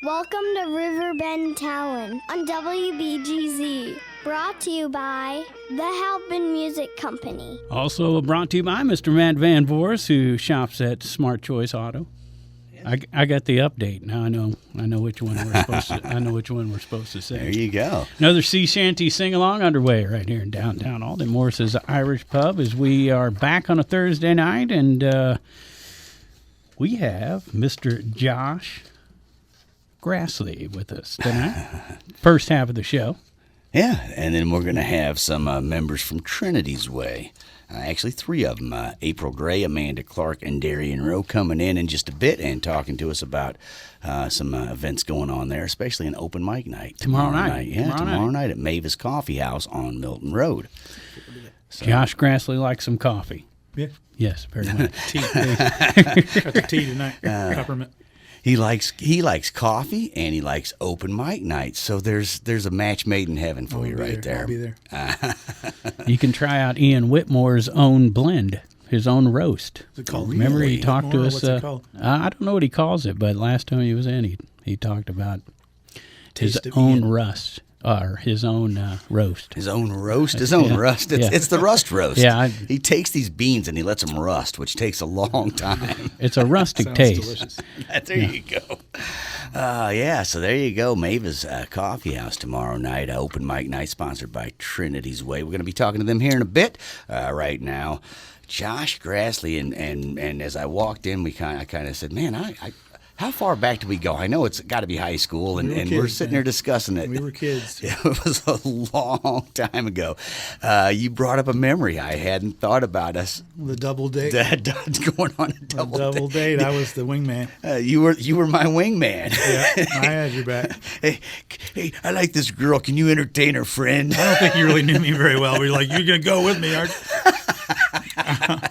Welcome to Riverbend Talon on WBGZ. Brought to you by the Halpin Music Company. Also brought to you by Mr. Matt Van Voorhis, who shops at Smart Choice Auto. I got the update now. I know which one we're supposed to. I know which one we're supposed to say. There you go. Another sea shanty sing along underway right here in downtown Alton. Morris's Irish Pub, as we are back on a Thursday night, and we have Mr. Josh Grassle with us tonight. First half of the show. Yeah, and then we're going to have some members from Trinity's way. Actually, three of them. April Gray, Amanda Clark, and Darian Rowe coming in just a bit and talking to us about some events going on there, especially an open mic night. Tomorrow night. Yeah, tomorrow night at Maevas Coffee House on Milton Road. So, Josh Grassle likes some coffee. Yeah. Yes, very much. Tea. Got the tea tonight. Peppermint. He likes coffee and he likes open mic nights. So there's a match made in heaven for you right there. I'll be there. You can try out Ian Whitmore's own blend, his own roast. Is it called? Remember he talked to us. What's it called? I don't know what he calls it, but last time he was in, he talked about his Taste of own Ian. rust. Or his own roast. His own roast? His own rust? It's the rust roast. Yeah, he takes these beans and he lets them rust, which takes a long time. It's a rustic Sounds taste. delicious. There you go. So there you go. Maevas Coffee House tomorrow night, open mic night sponsored by Trinity's Way. We're going to be talking to them here in a bit. Right now, Josh Grassle, and as I walked in, I kind of said, man, I how far back do we go? I know it's got to be high school, and we're sitting there discussing it. We were kids. It was a long time ago. You brought up a memory I hadn't thought about us. The double date. Going on a double date. I was the wingman. You were my wingman. Yeah, I had your back. Hey, I like this girl. Can you entertain her friend? I don't think you really knew me very well. We were like, you're going to go with me, aren't you?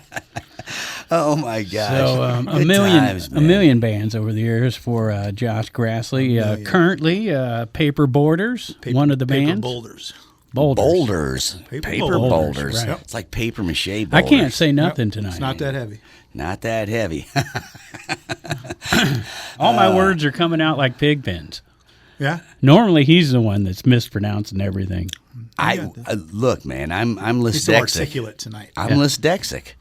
Oh my gosh! So a million bands over the years for Josh Grassle. Currently, Paper Borders, one of the bands. Boulders. Paper boulders. Right. It's like paper mache boulders. I can't say nothing tonight. It's not that heavy. Not that heavy. All my words are coming out like pig pens. Yeah. Normally, he's the one that's mispronouncing everything. Look, man. I'm He's so dyslexic. articulate tonight. I'm dyslexic.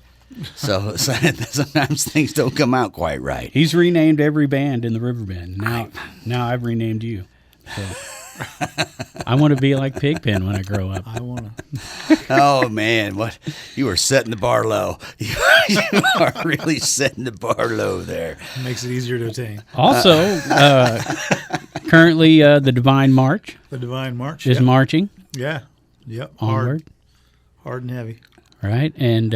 So sometimes things don't come out quite right. He's renamed every band in the Riverbend. Now I've renamed you. So I want to be like Pigpen when I grow up. I want to. Oh man, what you are setting the bar low. You are really setting the bar low there. Makes it easier to attain. Also, currently the Divine March The Divine March is marching Yeah. Yep. onward. Hard and heavy. Right, and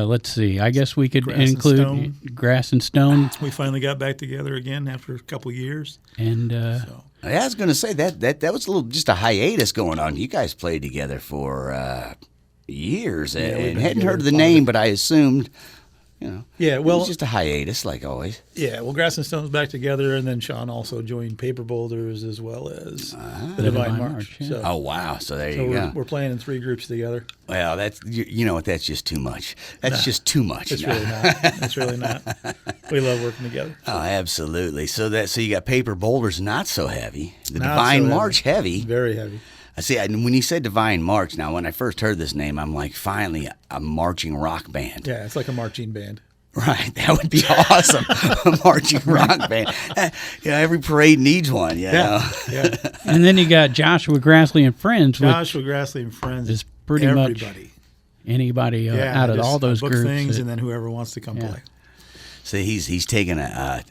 let's see. I guess we could Grass and include Stone. Grass and Stone. We finally got back together again after a couple years. And So I was going to say that was a little just a hiatus going on. You guys played together for years, we've and been hadn't together heard of the for name, but I assumed, yeah, it well, was just a hiatus, like always. yeah, well, Grass and Stone's back together, and then Sean also joined Paper Boulders as well as the Divine March. yeah. So, Oh wow! So there so you go. we're playing in 3 groups together. Well, that's you know what? That's just too much. That's just too much. It's really not. It's really not. We love working together. Oh, absolutely. So you got Paper Boulders, not so heavy. The Not Divine so March, heavy. Very heavy. I see. When you said Divine March, now when I first heard this name, I'm like, finally, a marching rock band. Yeah, it's like a marching band. Right, that would be awesome. A marching rock band. Every parade needs one. You know? Yeah. and then you got Joshua Grassle and Friends, which Joshua Grassle and friends. is pretty much everybody. anybody out of all those book groups. things, that- and then whoever wants to come Yeah. play. So he's taking a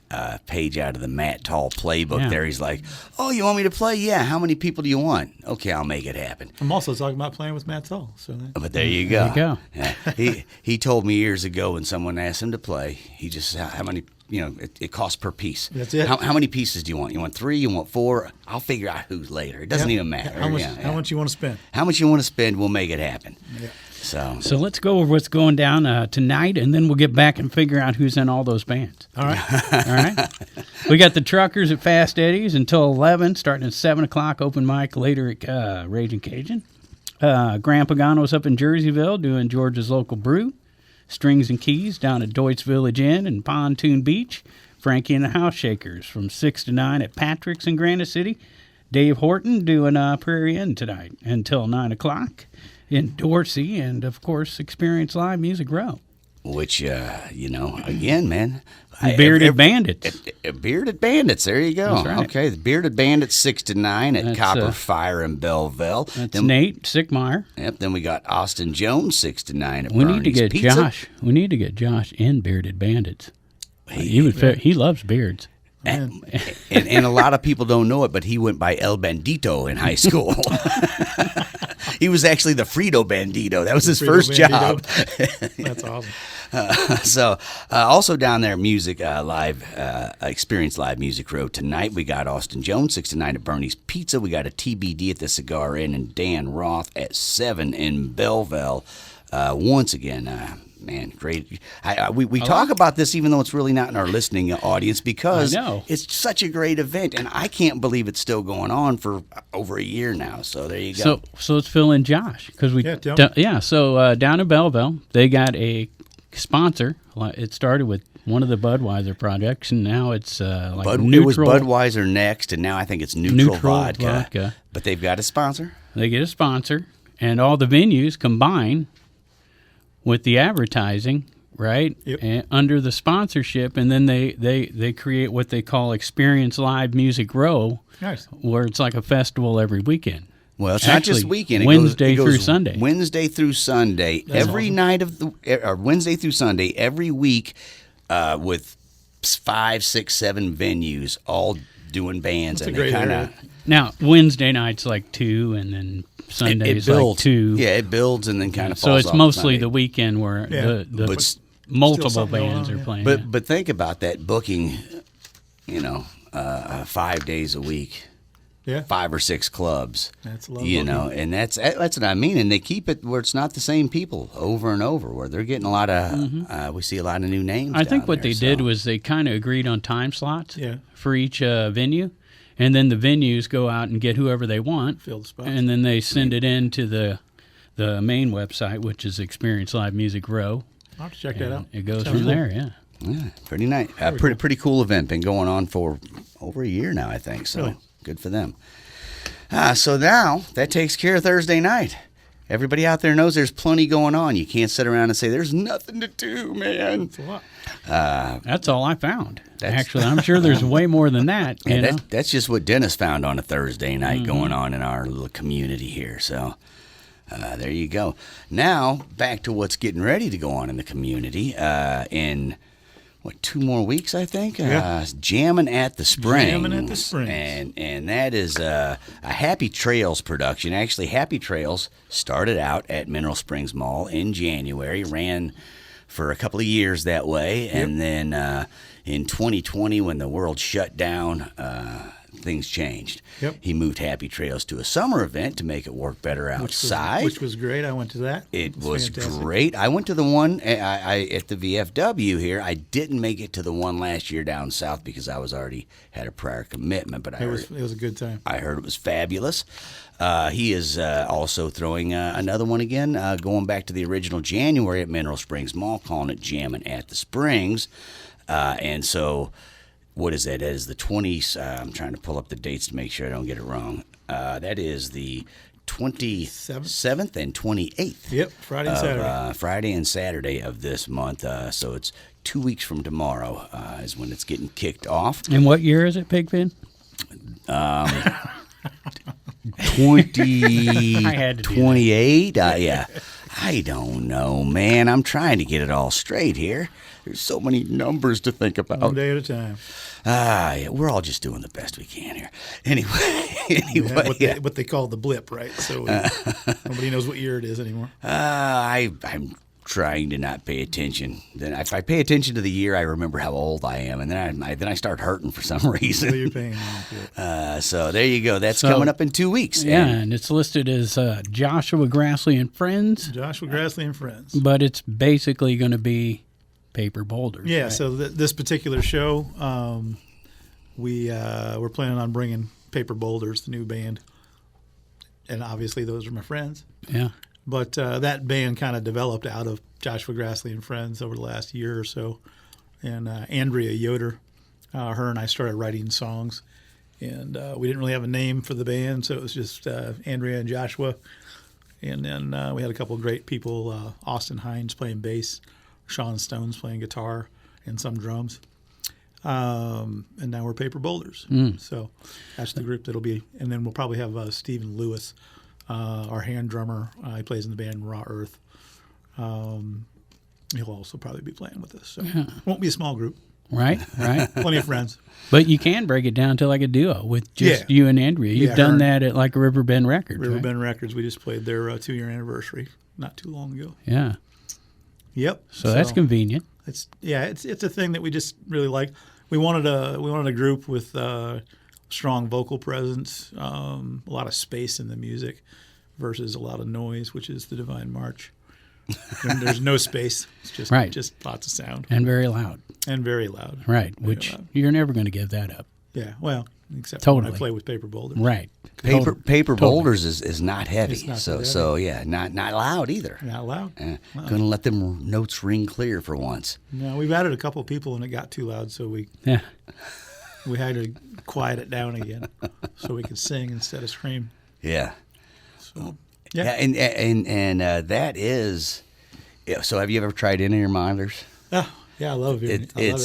page out of the Matt Tall playbook Yeah. there. He's like, oh, you want me to play? Yeah. How many people do you want? Okay, I'll make it happen. I'm also talking about playing with Matt Tull. So But there you go. There you go. Yeah. He told me years ago when someone asked him to play, he just said, how many, it costs per piece. That's it. How many pieces do you want? You want 3? You want 4? I'll figure out who's later. It doesn't even matter. How much? Yeah, How much you want to spend? How much you want to spend, we'll make it happen. Yeah. So let's go over what's going down tonight, and then we'll get back and figure out who's in all those bands. All right. All right. We got the Truckers at Fast Eddie's until 11, starting at 7 o'clock. Open mic later at Ragin' Cajun. Graham Pagano's up in Jerseyville doing Georgia's local brew. Strings and Keys down at Deutz Village Inn and Pontoon Beach. Frankie and the House Shakers from 6 to 9 at Patrick's in Granite City. Dave Horton doing Prairie Inn tonight until 9 o'clock in Dorsey. And, of course, Experience Live Music Row. Which, again, man. Bearded Bandits. Bearded Bandits, there you go. That's right. Okay, the Bearded Bandits 6 to 9 at Copper Fire in Belleville. That's Nate Sickmeyer. Yep, then we got Austin Jones 6 to 9 at We Bernie's need to get Pizza. Josh. We need to get Josh in Bearded Bandits. He would fit. He loves beards. And a lot of people don't know it, but he went by El Bandito in high school. He was actually the Frito Bandito. That was his first job. That's awesome. Also down there, music live, Experience Live Music Row tonight. We got Austin Jones 6 to 9 at Bernie's Pizza. We got a TBD at the Cigar Inn and Dan Roth at 7 in Belleville. Once again, man, great. We talk about this even though it's really not in our listening audience because it's such a great event, and I can't believe it's still going on for over a year now. So there you go. So let's fill in Josh because So down in Belleville, they got a sponsor. It started with one of the Budweiser projects, and now it's Neutral. It was Budweiser next, and now I think it's Neutral Vodka. But they've got a sponsor. They get a sponsor, and all the venues combine with the advertising, right? Yep. And under the sponsorship, and then they create what they call Experience Live Music Row, Nice. where it's like a festival every weekend. Well, it's not just weekend. It Wednesday goes through Sunday. Wednesday through Sunday, every night of or Wednesday through Sunday, every week, with 5, 6, 7 venues, all doing bands. That's and a great kind area. of Now Wednesday night's like 2, and then Sunday's like 2. Yeah, it builds and then kind of So falls it's off mostly Sunday. the weekend where the But multiple something going bands on, are yeah. playing. But think about that booking, 5 days a week. Yeah. 5 or 6 clubs. That's a lot. And that's what I mean. And they keep it where it's not the same people over and over. Where they're getting a lot of, we see a lot of new names. I think down what there, they did was they kind of agreed on time slots Yeah. for each venue, and then the venues go out and get whoever they want, Fill the spots. and then they send it in to the main website, which is Experience Live Music Row. I'll have to check that out. It goes Sounds from cool. there, yeah. Yeah, pretty nice. Pretty cool event. Been going on for over a year now, I think. So Really? Good for them. So now that takes care of Thursday night. Everybody out there knows there's plenty going on. You can't sit around and say there's nothing to do, man. It's a lot. That's all I found. Actually, I'm sure there's way more than that. You know? That's just what Dennis found on a Thursday night going on in our little community here. So there you go. Now back to what's getting ready to go on in the community in 2 more weeks, I think. Yeah. Jammin' at the Springs. Jammin' at the Springs. And that is a Happy Trails production. Actually, Happy Trails started out at Mineral Springs Mall in January, ran for a couple of years that way, and then in 2020, when the world shut down, things changed. Yep. He moved Happy Trails to a summer event to make it work better outside. Which was great. I went to that. It was fantastic. great. I went to the one I at the VFW here. I didn't make it to the one last year down south because I was already had a prior commitment. But It was a good time. I heard it was fabulous. He is also throwing another one again, going back to the original January at Mineral Springs Mall, calling it Jammin' at the Springs. And so, what is that? That is the 20th. I'm trying to pull up the dates to make sure I don't get it wrong. That is the 27th and 28th. Yep, Friday and Saturday. Friday and Saturday of this month. So it's 2 weeks from tomorrow is when it's getting kicked off. And what year is it, Pigpen? 28. Yeah. I don't know, man. I'm trying to get it all straight here. There's so many numbers to think about. One day at a time. Yeah, we're all just doing the best we can here. Anyway, What they call the blip, right? So nobody knows what year it is anymore. I'm trying to not pay attention. Then if I pay attention to the year, I remember how old I am, and then I start hurting for some reason. So you're paying attention. So there you go. That's coming up in 2 weeks. Yeah, and it's listed as Joshua Grassley and Friends, Joshua Grassley and Friends. but it's basically going to be paper boulders. Yeah, right? so this particular show, we're planning on bringing Paper Boulders, the new band, and obviously those are my friends. Yeah. But that band kind of developed out of Joshua Grassley and Friends over the last year or so, and Andrea Yoder her and I started writing songs. And we didn't really have a name for the band, so it was just Andrea and Joshua. And then we had a couple of great people, Austin Hines playing bass, Sean Stones playing guitar, and some drums. And now we're Paper Boulders. So that's the group that'll be. And then we'll probably have Stephen Lewis, our hand drummer. He plays in the band Raw Earth. He'll also probably be playing with us. So it won't be a small group. Right. Plenty of friends. But you can break it down to like a duo with just you and Andrea. You've done that at like Riverbend Records. Riverbend Records. We just played their 2-year anniversary not too long ago. Yeah. Yep. So that's convenient. It's a thing that we just really like. We wanted a group with strong vocal presence, a lot of space in the music versus a lot of noise, which is the Divine March. When there's no space. It's just lots of sound. And very loud. Right, which you're never going to give that up. Yeah, well, except when I play with Paper Boulders. Right. Paper Boulders is not heavy. It's not so yeah, not loud either. Not loud. Gonna let them notes ring clear for once. No, we've added a couple of people and it got too loud, so we had to quiet it down again so we could sing instead of scream. Yeah. So and that is. Yeah, so have you ever tried any of your monitors? Oh, yeah, I love it. I love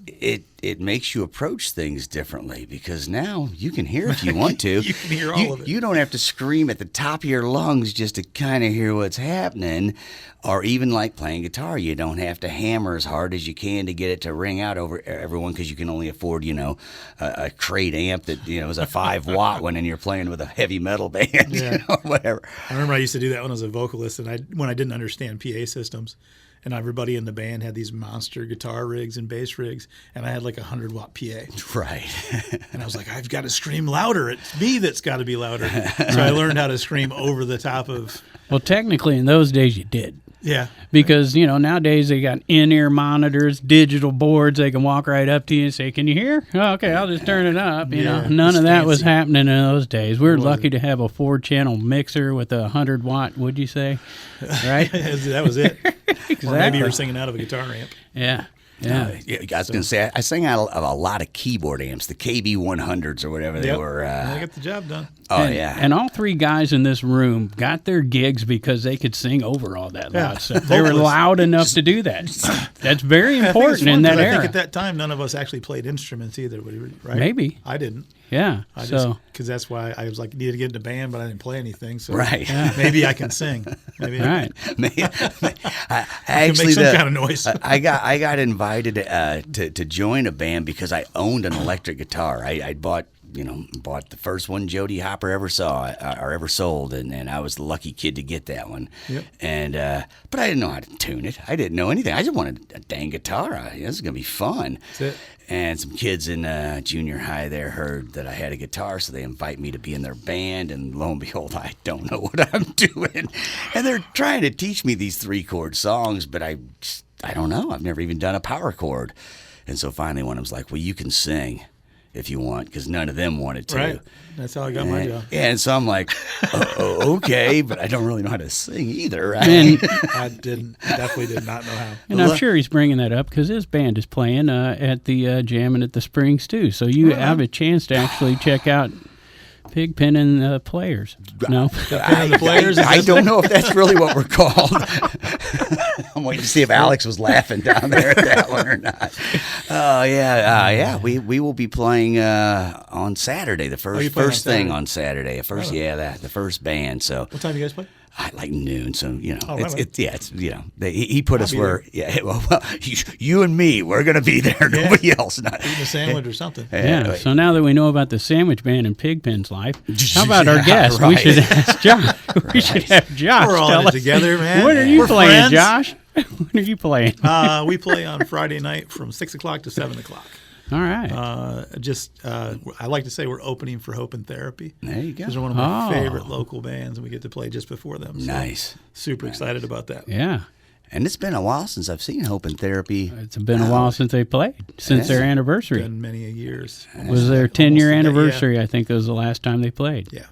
it. It makes you approach things differently because now you can hear if you want to. You can hear all of it. You don't have to scream at the top of your lungs just to kind of hear what's happening, or even like playing guitar. You don't have to hammer as hard as you can to get it to ring out over everyone because you can only afford, a crate amp that is a 5-watt one, and you're playing with a heavy metal band, whatever. I remember I used to do that when I was a vocalist, and when I didn't understand PA systems. And everybody in the band had these monster guitar rigs and bass rigs, and I had like a 100-watt PA. Right. And I was like, I've got to scream louder. It's me that's got to be louder. So I learned how to scream over the top of. Well, technically, in those days, you did. Yeah. Because, nowadays they got in-ear monitors, digital boards. They can walk right up to you and say, "Can you hear?" Oh, okay, I'll just turn it up. None of that was happening in those days. We were lucky to have a 4-channel mixer with a 100-watt, would you say? Right? That was it. Exactly. Or maybe you were singing out of a guitar amp. Yeah. I was going to say, I sang out of a lot of keyboard amps, the KB100s or whatever they were. They got the job done. And all 3 guys in this room got their gigs because they could sing over all that loud stuff. They were loud enough to do that. That's very important in that era. I think at that time, none of us actually played instruments either, right? Maybe. I didn't. Yeah. Because that's why I was like, needed to get in the band, but I didn't play anything. So maybe I can sing. Maybe right. I can make some kind of noise. I got invited to join a band because I owned an electric guitar. I bought the first one Jody Hopper ever saw or ever sold, and I was the lucky kid to get that one. Yep. And but I didn't know how to tune it. I didn't know anything. I just wanted a dang guitar. This is gonna be fun. That's it. And some kids in junior high there heard that I had a guitar, so they invite me to be in their band. And lo and behold, I don't know what I'm doing. And they're trying to teach me these 3-chord songs, but I don't know. I've never even done a power chord. And so finally, one of them's like, "Well, you can sing if you want," because none of them wanted to. Right. That's how I got my job. And so I'm like, okay, but I don't really know how to sing either. Right? And I definitely did not know how. And I'm sure he's bringing that up because his band is playing at the Jammin' at the Springs too. So you have a chance to actually check out Pigpen and the Players. No? The Players? I don't know if that's really what we're called. I'm waiting to see if Alex was laughing down there at that one or not. Oh, yeah. We will be playing on Saturday, the first thing on Saturday. The first band. So what time do you guys play? Like noon, so it's he put us where you and me, we're gonna be there. Nobody else. Not eating a sandwich or something. Yeah. So now that we know about the sandwich band in Pigpen's life, how about our guest? Right. We should ask Josh. We should have Josh. We're all tell in it us, together, man. When are you playing, friends. Josh? When are you playing? We play on Friday night from 6 o'clock to 7 o'clock. All right. I like to say we're opening for Hope and Therapy. There you go. Because they're one of my favorite local bands, and we get to play just before them. So nice. Super excited about that. Yeah. And it's been a while since I've seen Hope and Therapy. It's been a while since they played, since their anniversary. It's been many years. Was their 10-year anniversary, I think, was the last time they played. Yeah.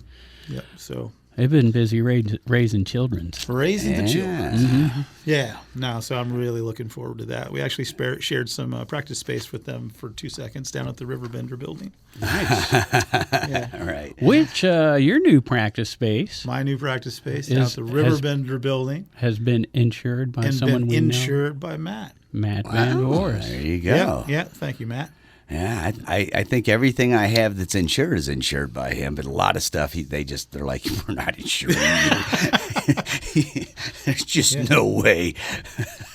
Yep. So They've been busy raising children's. Raising the children. Mm-hmm. Yeah. No, so I'm really looking forward to that. We actually shared some practice space with them for 2 seconds down at the Riverbend building. Nice. Yeah. All right. Which your new practice space My new practice space down at the Riverbend building has been insured by and someone been we insured by Matt. know. Matt Van Voorhis. There you go. Yeah. Thank you, Matt. Yeah, I think everything I have that's insured is insured by him, but a lot of stuff they're like, we're not insured. There's just no way.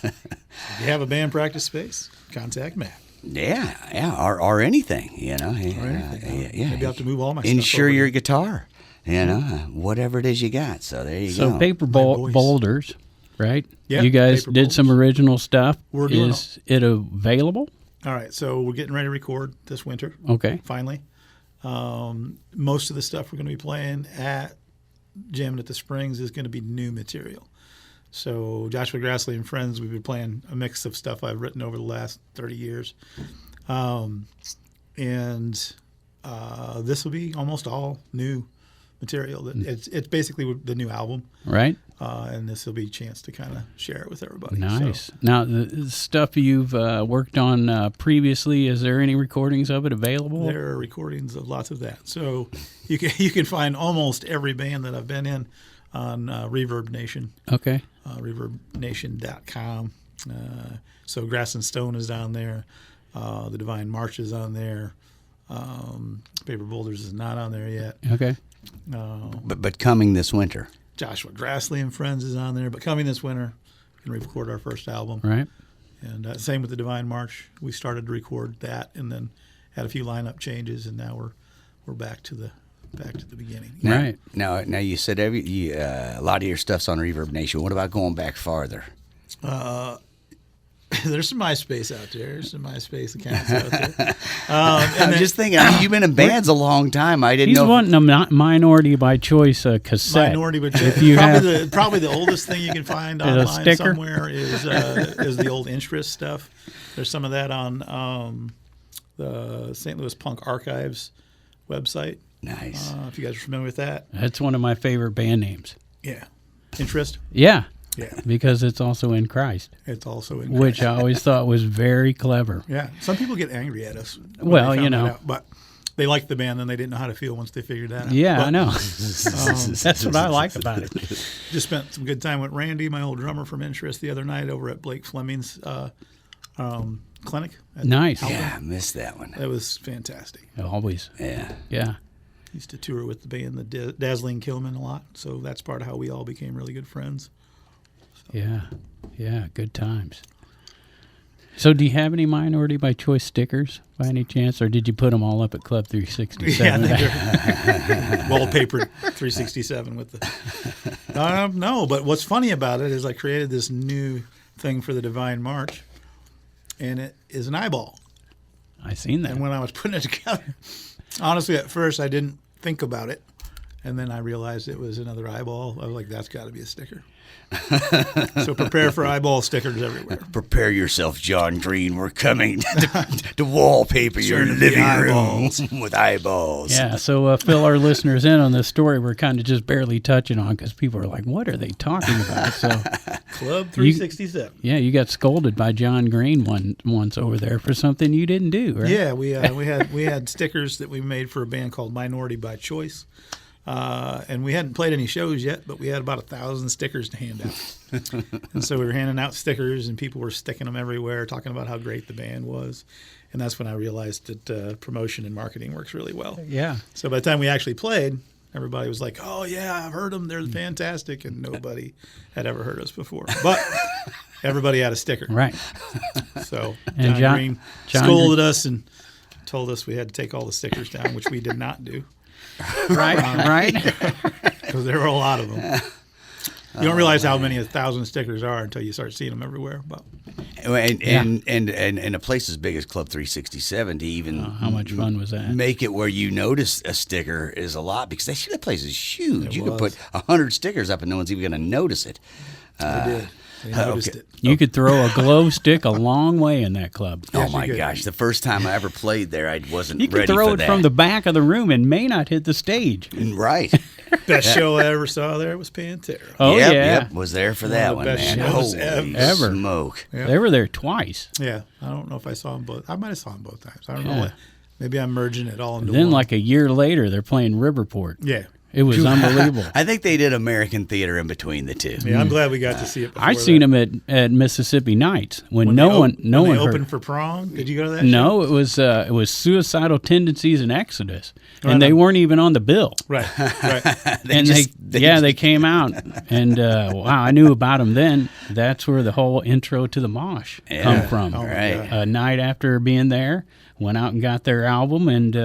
If you have a band practice space, contact Matt. Yeah, or anything, you know. Or anything. Yeah. Maybe I have to move all my stuff Insure over your here. guitar, you know, whatever it is you got. So there you go. So paper voice. boulders, right? Yeah, you guys paper did some boulders. original stuff. We're doing Is it available? All right, so we're getting ready to record this winter. Okay. Finally. Most of the stuff we're going to be playing at Jammin' at the Springs is going to be new material. So Joshua Grassle and friends, we've been playing a mix of stuff I've written over the last 30 years. This will be almost all new material. It's basically the new album. Right. And this will be a chance to kind of share it with everybody. Nice. So, Now, the stuff you've worked on previously, is there any recordings of it available? there are recordings of lots of that. So you can find almost every band that I've been in on Reverb Nation, Okay. reverbnation.com. So Grass and Stone is down there. The Divine March is on there. Paper Boulders is not on there yet. Okay. But coming this winter. Joshua Grassley and Friends is on there. But coming this winter, we're going to record our first album. Right. And same with the Divine March. We started to record that and then had a few lineup changes, and now we're back to the beginning. Right. Now you said a lot of your stuff's on Reverb Nation. What about going back farther? There's some MySpace out there. There's some MySpace accounts out there. I'm just thinking, you've been in bands a long time. I didn't He's know. wanting a Minority by Choice cassette. Minority, but If you probably the oldest thing you can find a online sticker? somewhere is the old interest stuff. There's some of that on the St. Louis Punk Archives website. Nice. If you guys are familiar with that. That's one of my favorite band names. Yeah. Interest? Yeah. Yeah. Because it's also in Christ, It's also in which I always thought was very clever. Yeah. Some people get angry at us. when Well, they you found that know. out, but they liked the band and they didn't know how to feel once they figured that out. Yeah, But I know. That's what I like about it. Just spent some good time with Randy, my old drummer from Interest, the other night over at Blake Fleming's clinic. At Nice. Halpin. Yeah, I missed that one. That was fantastic. Always. Yeah. Yeah. Used to tour with the band, the Dazzling Killmen, a lot. So that's part of how we all became really good friends. Yeah. Yeah. Good times. So, do you have any Minority by Choice stickers by any chance, or did you put them all up at Club 367? Yeah, they're wallpapered 367 with the. No, but what's funny about it is I created this new thing for the Divine March, and it is an eyeball. I seen that. And when I was putting it together, honestly, at first I didn't think about it, and then I realized it was another eyeball. I was like, "That's got to be a sticker." So prepare for eyeball stickers everywhere. Prepare yourself, John Green. We're coming to wallpaper your Turn to the living room eyeballs. with eyeballs. Yeah, so fill our listeners in on this story we're kind of just barely touching on because people are like, what are they talking about? So, Club 367. yeah, you got scolded by John Green once over there for something you didn't do, right? Yeah, we had stickers that we made for a band called Minority by Choice. And we hadn't played any shows yet, but we had about 1,000 stickers to hand out. And so we were handing out stickers, and people were sticking them everywhere, talking about how great the band was. And that's when I realized that promotion and marketing works really well. Yeah. So by the time we actually played, everybody was like, "Oh yeah, I've heard them. They're fantastic," and nobody had ever heard us before. But everybody had a sticker. Right. So And John Green John scolded us and told us we had to take all the stickers down, which we did not do. Right. because there were a lot of them. You don't realize how many 1,000 stickers are until you start seeing them everywhere. But And a place as big as Club 367 to even how much fun was that? Make it where you notice a sticker is a lot because that place is huge. It You could was. put 100 stickers up and no one's even going to notice it. I did. They noticed it. You could throw a glow stick a long way in that club. Oh Yes, you my could. gosh! The first time I ever played there, I wasn't You could ready throw for it that. from the back of the room and may not hit the stage. Right. Best show I ever saw there was Pantera. Oh, yep, yeah. Yep, was there for that of one, the best man. shows Holy ever. smoke. Yeah. They were there twice. Yeah, I don't know if I saw them both. I might have saw them both times. I don't Yeah. know. Maybe I'm merging it all into Then, one. like a year later, they're playing Riverport. Yeah. It was unbelievable. I think they did American theater in between the two. Yeah, I'm glad we got to see it. Before I seen that. them at Mississippi Nights when When no they one when they heard. opened for Prong. Did you go to that? No, it was Suicidal Tendencies and Exodus, Right and they on. weren't even on the bill. Show? Right. And they came out, and wow, I knew about them then. That's where the whole intro to the mosh come from. Oh, my Right. God. A night after being there, went out and got their album, and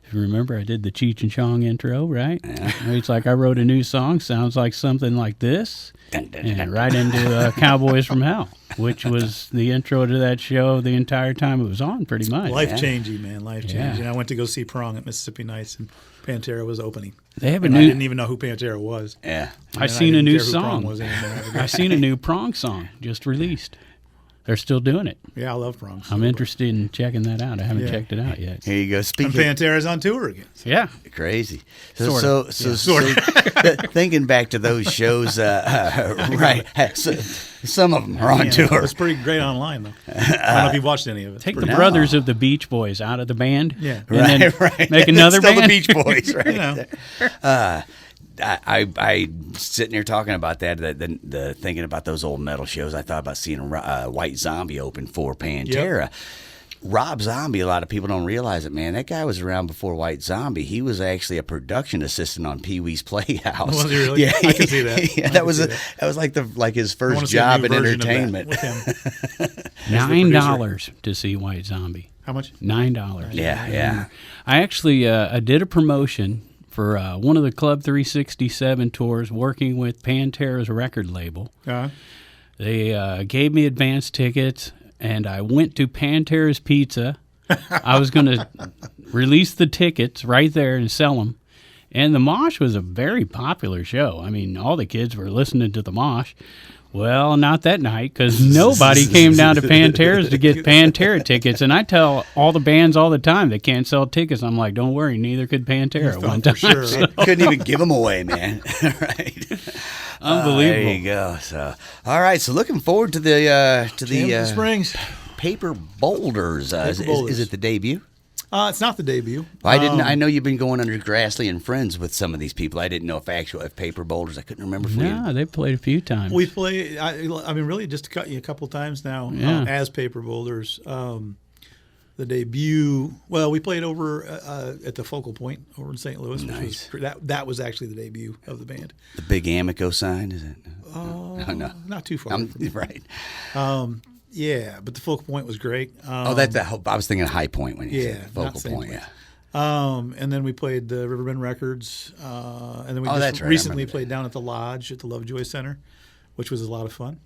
if you remember, I did the Cheech and Chong intro, right? It's like I wrote a new song, sounds like something like this, and right into Cowboys from Hell, which was the intro to that show the entire time it was on, pretty much. Life changing, man. Life changing. Yeah. I went to go see Prong at Mississippi Nights, and Pantera was opening. They have a And I new. didn't even know who Pantera was. Yeah. I And seen a didn't new care who Prong song. was anymore. I seen a new Prong song just released. They're still doing it. Yeah, I love Prong. I'm interested in checking that out. I haven't Yeah. checked it out yet. Here you go. And Speaking Pantera's on tour again. Yeah. crazy. Sorta. Thinking back to those shows, right? Some of them are on Yeah, tour. It was pretty great online, though. I don't know if you watched any of it. Take the Pretty- brothers of the Beach Boys out of the band. Yeah. And then right. make another Still band. the Beach Boys, right? You know. I sitting here talking about that, the thinking about those old metal shows. I thought about seeing White Zombie open for Pantera. Rob Zombie, a lot of people don't realize it, man. That guy was around before White Zombie. He was actually a production assistant on Pee Wee's Playhouse. Was he really? Yeah, I can see that. Yeah, I that can was see a, that. that was like his I wanna first see a job new in version of that entertainment. with him. $9 to see White Zombie. How much? $9. Yeah. I actually I did a promotion for one of the Club 367 tours working with Pantera's record label. They gave me advance tickets, and I went to Pantera's Pizza. I was going to release the tickets right there and sell them. And the Mosh was a very popular show. I mean, all the kids were listening to the Mosh. Well, not that night, because nobody came down to Pantera's to get Pantera tickets. And I tell all the bands all the time they can't sell tickets. I'm like, don't worry, neither could Pantera one time. For sure. Couldn't even give them away, man. Right. Unbelievable. There you go. So, all right. So, looking forward to the Hampton Springs. Paper Boulders. Is Boulders. it the debut? It's not the debut. I didn't. I know you've been going under Grassle and Friends with some of these people. I didn't know if Paper Boulders. I couldn't remember. No, they played a few times. We play. I mean, really, just to cut you a couple times now as Paper Boulders. The debut. Well, we played over at the Focal Point over in St. Louis. Nice. Which was, that was actually the debut of the band. The big Amico sign, is it? No, not too far. Right. Yeah, but the Focal Point was great. That's I was thinking High Point when you Yeah, said not Focal same Point. place. Yeah. And then we played the Riverbend Records, and then we Oh, just that's right, I recently remember played down at the Lodge at the Lovejoy Center, which was a lot of fun.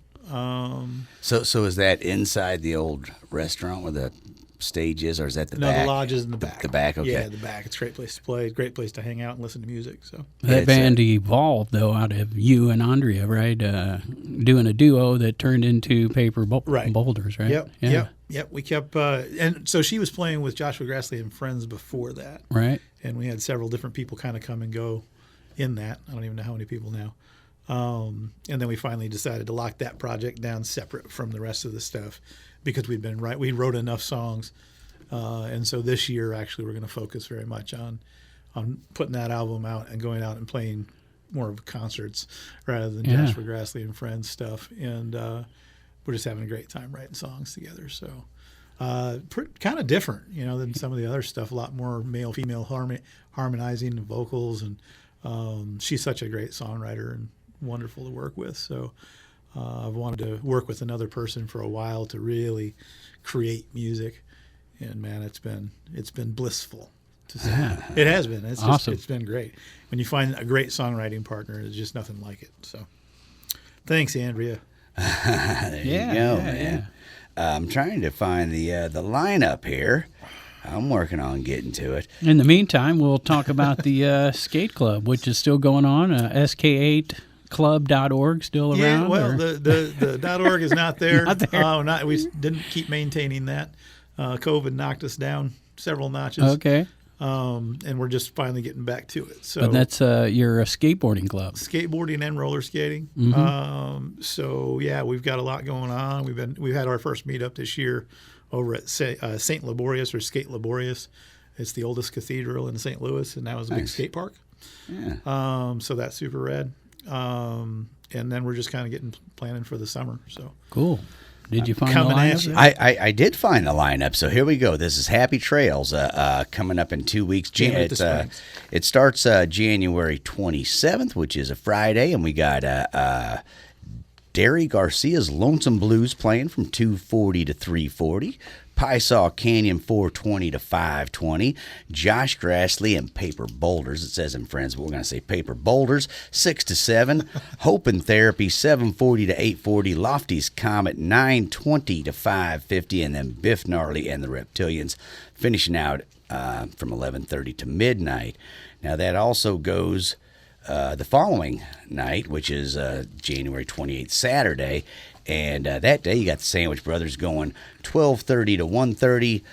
So is that inside the old restaurant where the stage is, or is that the No, back? the Lodge is in the back. The back, okay. Yeah, the back. It's a great place to play, great place to hang out and listen to music. So That It's, band evolved, though, out of you and Andrea, right? Doing a duo that turned into Paper Boulders, right? Yep. We kept, and so she was playing with Joshua Grassley and friends before that, Right. and we had several different people kind of come and go in that. I don't even know how many people now. And then we finally decided to lock that project down separate from the rest of the stuff because we wrote enough songs, and so this year actually we're going to focus very much on putting that album out and going out and playing more of concerts rather than Joshua Grassley and friends stuff. And we're just having a great time writing songs together. So kind of different, than some of the other stuff. A lot more male-female harmonizing and vocals, and she's such a great songwriter and wonderful to work with. So I've wanted to work with another person for a while to really create music, and man, it's been blissful to say. It has been. It's awesome. It's been great. When you find a great songwriting partner, there's just nothing like it. So thanks, Andrea. There you go, man. I'm trying to find the lineup here. I'm working on getting to it. In the meantime, we'll talk about the skate club, which is still going on. SK8club.org still around? Yeah, well, or? the .org is not there. Not there. We didn't keep maintaining that. COVID knocked us down several notches. Okay. and we're just finally getting back to it. So But that's your skateboarding club. skateboarding and roller skating. So yeah, we've got a lot going on. We've had our first meetup this year over at St. Laborious or Skate Laborious. It's the oldest cathedral in St. Louis, and now is a big skate park. Yeah. So that's super rad. And then we're just kind of planning for the summer. So Cool. Did you find the coming at lineup? you. I did find the lineup, so here we go. This is Happy Trails coming up in 2 weeks. At the Springs. It starts January 27th, which is a Friday, and we got Darry Garcia's Lonesome Blues playing from 2:40 to 3:40. Piesaw Canyon 4:20 to 5:20. Josh Grassley and Paper Boulders. It says in Friends, but we're going to say Paper Boulders 6 to 7. Hope and Therapy 7:40 to 8:40. Lofty's Comet 9:20 to 5:50, and then Biff Gnarly and the Reptilians finishing out from 11:30 to midnight. Now that also goes the following night, which is January 28th, Saturday. And that day, you got the Sandwich Brothers going 12:30 to 1:30.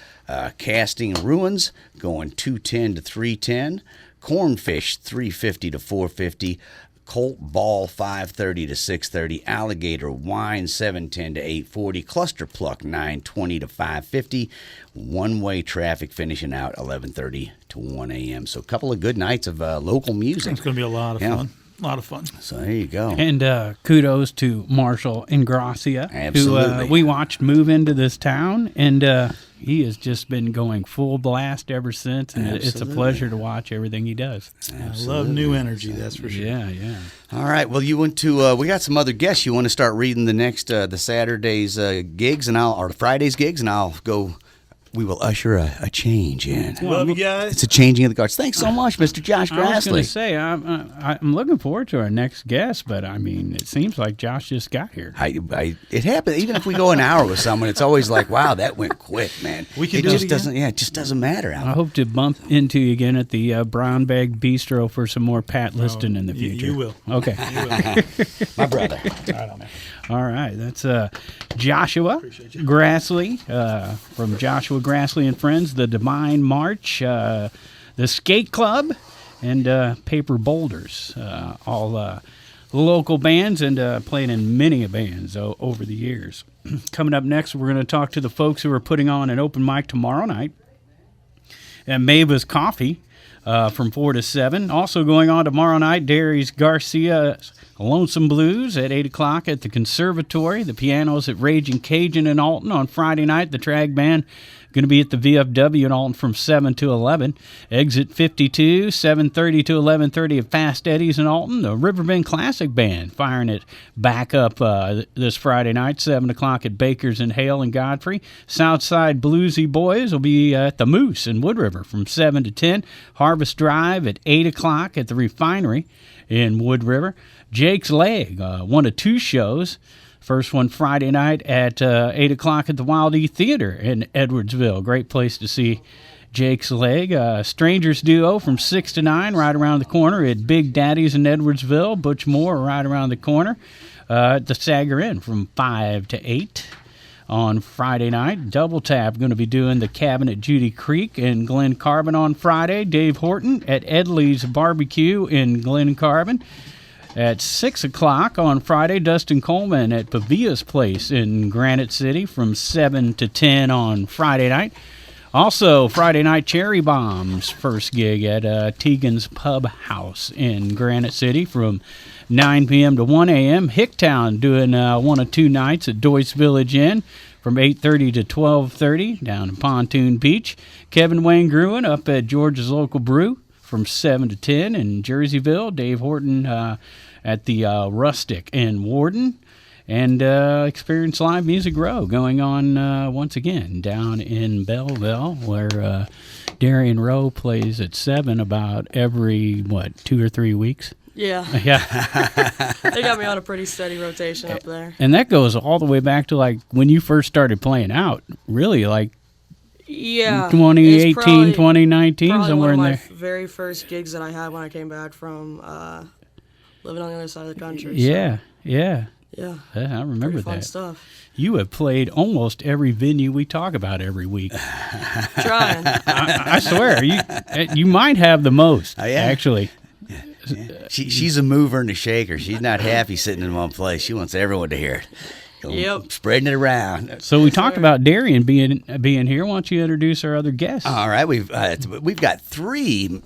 Casting Ruins going 2:10 to 3:10. Cornfish 3:50 to 4:50. Colt Ball 5:30 to 6:30. Alligator Wine 7:10 to 8:40. Cluster Pluck 9:20 to 5:50. One-way traffic finishing out 11:30 to 1 a.m. So a couple of good nights of local music. it's going to be a lot of fun. A lot of fun. So there you go. And kudos to Marshall and Gracia, Absolutely. who we watched move into this town, and he has just been going full blast ever since, and it's a Absolutely. pleasure to watch everything he does. I love new energy, that's for sure. Yeah, yeah. All right. Well, you went to. We got some other guests. You want to start reading the next the Saturday's gigs, or the Friday's gigs, and I'll go. We will usher a change in. Love you guys. It's a changing of the guards. Thanks so much, Mr. Josh I was going Grassley. to say, I'm looking forward to our next guest, but I mean, it seems like Josh just got here. It happens. Even if we go an hour with someone, it's always like, wow, that went quick, man. We can it do it just again. doesn't. Yeah, it just doesn't matter. I hope to bump into you again at the Brown Bag Bistro for some more Pat Liston in the future. You will. Okay. You will. My brother. I don't know. All right. That's Joshua Grassley from Joshua Grassley and Friends, the Divine March, the Skate Club, and Paper Boulders. All local bands and played in many bands over the years. Coming up next, we're going to talk to the folks who are putting on an open mic tomorrow night at Maevas Coffee from 4 to 7. Also going on tomorrow night, Darry's Garcia's Lonesome Blues at 8 o'clock at the Conservatory. The pianos at Ragin, Cajun in Alton. On Friday night, the Tragg Band going to be at the VFW in Alton from 7 to 11. Exit 52, 7:30 to 11:30 at Fast Eddie's in Alton. The Riverbend Classic Band firing it back up this Friday night, 7 o'clock at Baker's in Hale and Godfrey. Southside Bloozy Boyz will be at the Moose in Wood River from 7 to 10. Harvest Drive at 8 o'clock at the Refinery in Wood River. Jake's Leg, one of two shows. First one Friday night at 8 o'clock at the Wildey Theater in Edwardsville. Great place to see Jake's Leg. Strangers Duo from 6 to 9 right around the corner at Big Daddy's in Edwardsville. Butch Moore right around the corner at the Stagger Inn from 5 to 8. On Friday night, Double Tap going to be doing the Cabin at Judy Creek in Glen Carbon on Friday. Dave Horton at Edley's Barbecue in Glen Carbon. At 6 o'clock on Friday, Dustin Coleman at Pavia's Place in Granite City from 7 to 10 on Friday night. Also, Friday night, Cherry Bomb's first gig at Tegan's Pub House in Granite City from 9 p.m. to 1 a.m. Hicktown doing one of two nights at Doyce Village Inn from 8:30 to 12:30 down in Pontoon Beach. Kevin Wayne Gruen up at George's Local Brew from 7 to 10 in Jerseyville. Dave Horton at the Rustic in Warden. And Experience Live Music Row going on once again down in Belleville, where Darian Rowe plays at 7 about every, 2 or 3 weeks? Yeah. Yeah. They got me on a pretty steady rotation up there. And that goes all the way back to, like, when you first started playing out, really, like, Yeah. 2018, It's probably 2019, one somewhere of in my there. very first gigs that I had when I came back from living on the other side of the country. Yeah, yeah. Yeah. I remember Pretty fun that. stuff. You have played almost every venue we talk about every week. Trying. I swear, you might have the most, yeah? actually. She's a mover and a shaker. She's not happy sitting in one place. She wants everyone to hear it. Yep. Spreading it around. So we talked about Darian being here. Why don't you introduce our other guests? All right, we've got 3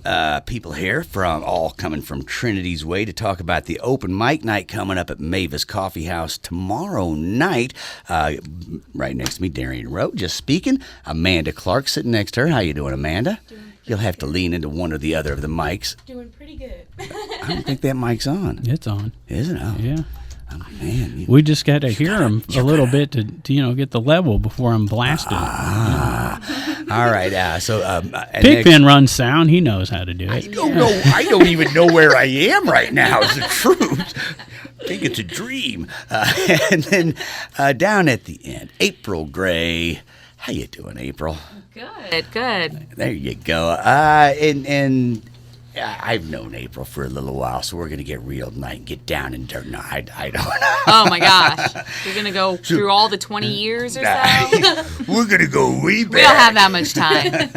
people here all coming from Trinity's Way to talk about the open mic night coming up at Maevas Coffee House tomorrow night. Right next to me, Darian Rowe, just speaking. Amanda Clark sitting next to her. How you doing, Amanda? You'll have to lean into one or the other of the mics. Doing pretty good. I don't think that mic's on. It's on. Is it? Oh. Yeah. Oh, man. We just got to hear him a little bit to get the level before I'm blasted. All right. Pigpen runs sound. He knows how to do I it. don't know. I don't even know where I am right now. Is the truth. I think it's a dream. And then down at the end, April Gray. How you doing, April? Good. There you go. And I've known April for a little while, so we're going to get real tonight and get down in dirt. No, I don't know. Oh my gosh. You're going to go through all the 20 years or so? We're going to go way back. We don't have that much time.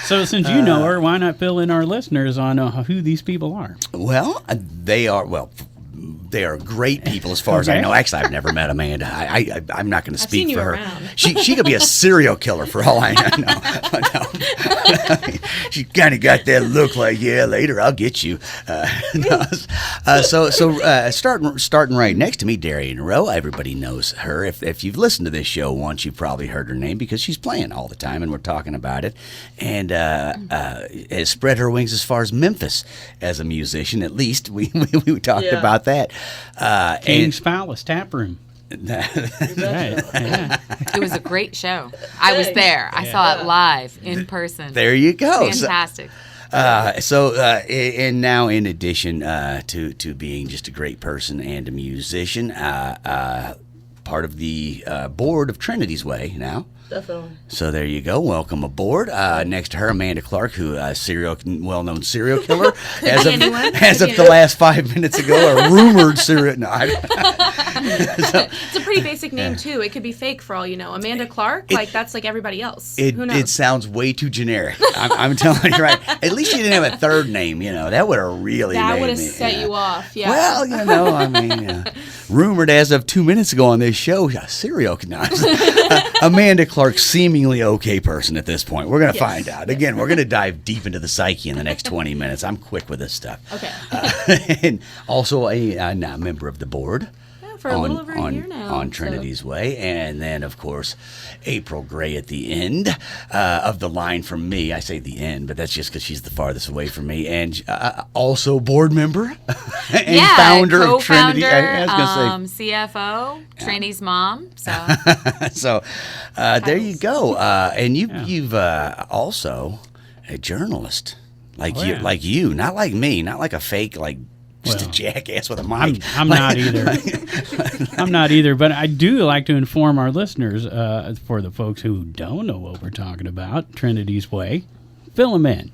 So since you know her, why not fill in our listeners on who these people are? Well, they are great people as far as I Okay. know. Actually, I've never met Amanda. I'm not going to speak seen you for her. around. She could be a serial killer for all I know. She kind of got that look like, yeah, later I'll get you. Starting right next to me, Darian Rowe. Everybody knows her. If you've listened to this show once, you've probably heard her name because she's playing all the time, and we're talking about it. And has spread her wings as far as Memphis as a musician. At least we talked about that. King's Palace Tap Room. Right. Yeah. It was a great show. I was there. I saw it live in person. There you go. Fantastic. And now in addition to being just a great person and a musician, part of the board of Trinity's Way now. Definitely. So there you go. Welcome aboard. Next to her, Amanda Clark, who well-known serial killer as of the last 5 minutes ago, a rumored serial. No, It's a pretty basic name too. It could be fake for all you know. Amanda Clark, that's like everybody else. Who knows? It sounds way too generic. I'm telling you, right? At least you didn't have a third name. That would have really that would made have me. set you off. Yeah. Well, I mean, rumored as of 2 minutes ago on this show, a serial killer. Amanda Clark, seemingly okay person at this point. We're going to find out. Again, we're going to dive deep into the psyche in the next 20 minutes. I'm quick with this stuff. Okay. And also a member of the board. For a little over a year now. On Trinity's Way. And then, of course, April Gray at the end of the line from me. I say the end, but that's just because she's the farthest away from me. And also board member and founder of Trinity. I was say, CFO, Trinity's mom. So there you go. And you've also a journalist. Like you, not like me, not like a fake, just a jackass with a mic. I'm not either. I'm not either, but I do like to inform our listeners, for the folks who don't know what we're talking about, Trinity's Way. Fill them in.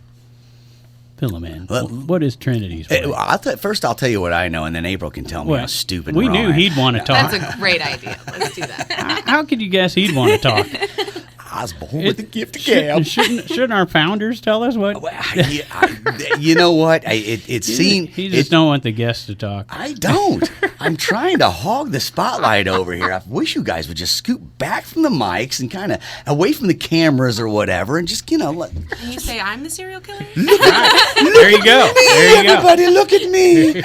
What is Trinity's Way? First, I'll tell you what I know, and then April can tell me how stupid we and wrong knew I am. he'd want to talk. That's a great idea. Let's do that. How could you guess he'd want to talk? I was born with the gift of gab. Shouldn't our founders tell us what? You know what? It seemed... He just don't want the guests to talk. I don't. I'm trying to hog the spotlight over here. I wish you guys would just scoot back from the mics and kind of away from the cameras or whatever and just, let... And you say, I'm the serial killer? There you go. Everybody look at me.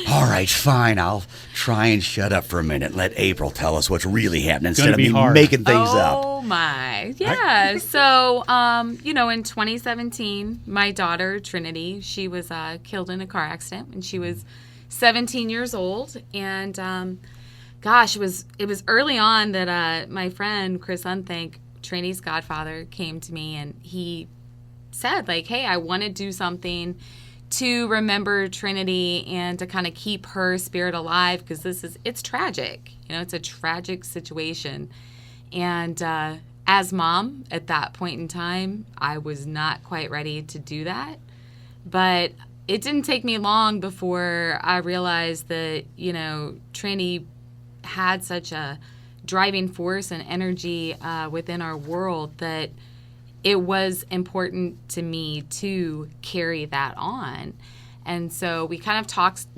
All right, fine. I'll try and shut up for a minute and let April tell us what's really happening instead of me making things up. Oh, my. Yeah. So, in 2017, my daughter, Trinity, she was killed in a car accident when she was 17 years old. And, it was early on that my friend, Chris Unthank, Trinity's godfather, came to me and he said, hey, I want to do something to remember Trinity and to kind of keep her spirit alive because it's tragic. It's a tragic situation. And as mom at that point in time, I was not quite ready to do that. But it didn't take me long before I realized that, Trinity had such a driving force and energy within our world that it was important to me to carry that on. And so we kind of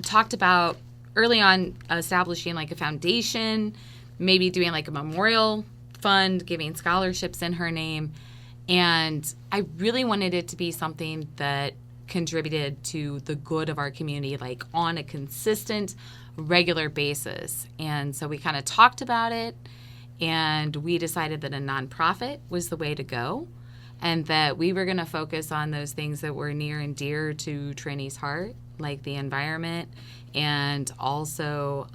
talked about early on establishing like a foundation, maybe doing like a memorial fund, giving scholarships in her name. And I really wanted it to be something that contributed to the good of our community, like on a consistent, regular basis. And so we kind of talked about it, and we decided that a nonprofit was the way to go, and that we were going to focus on those things that were near and dear to Trinity's heart, like the environment and also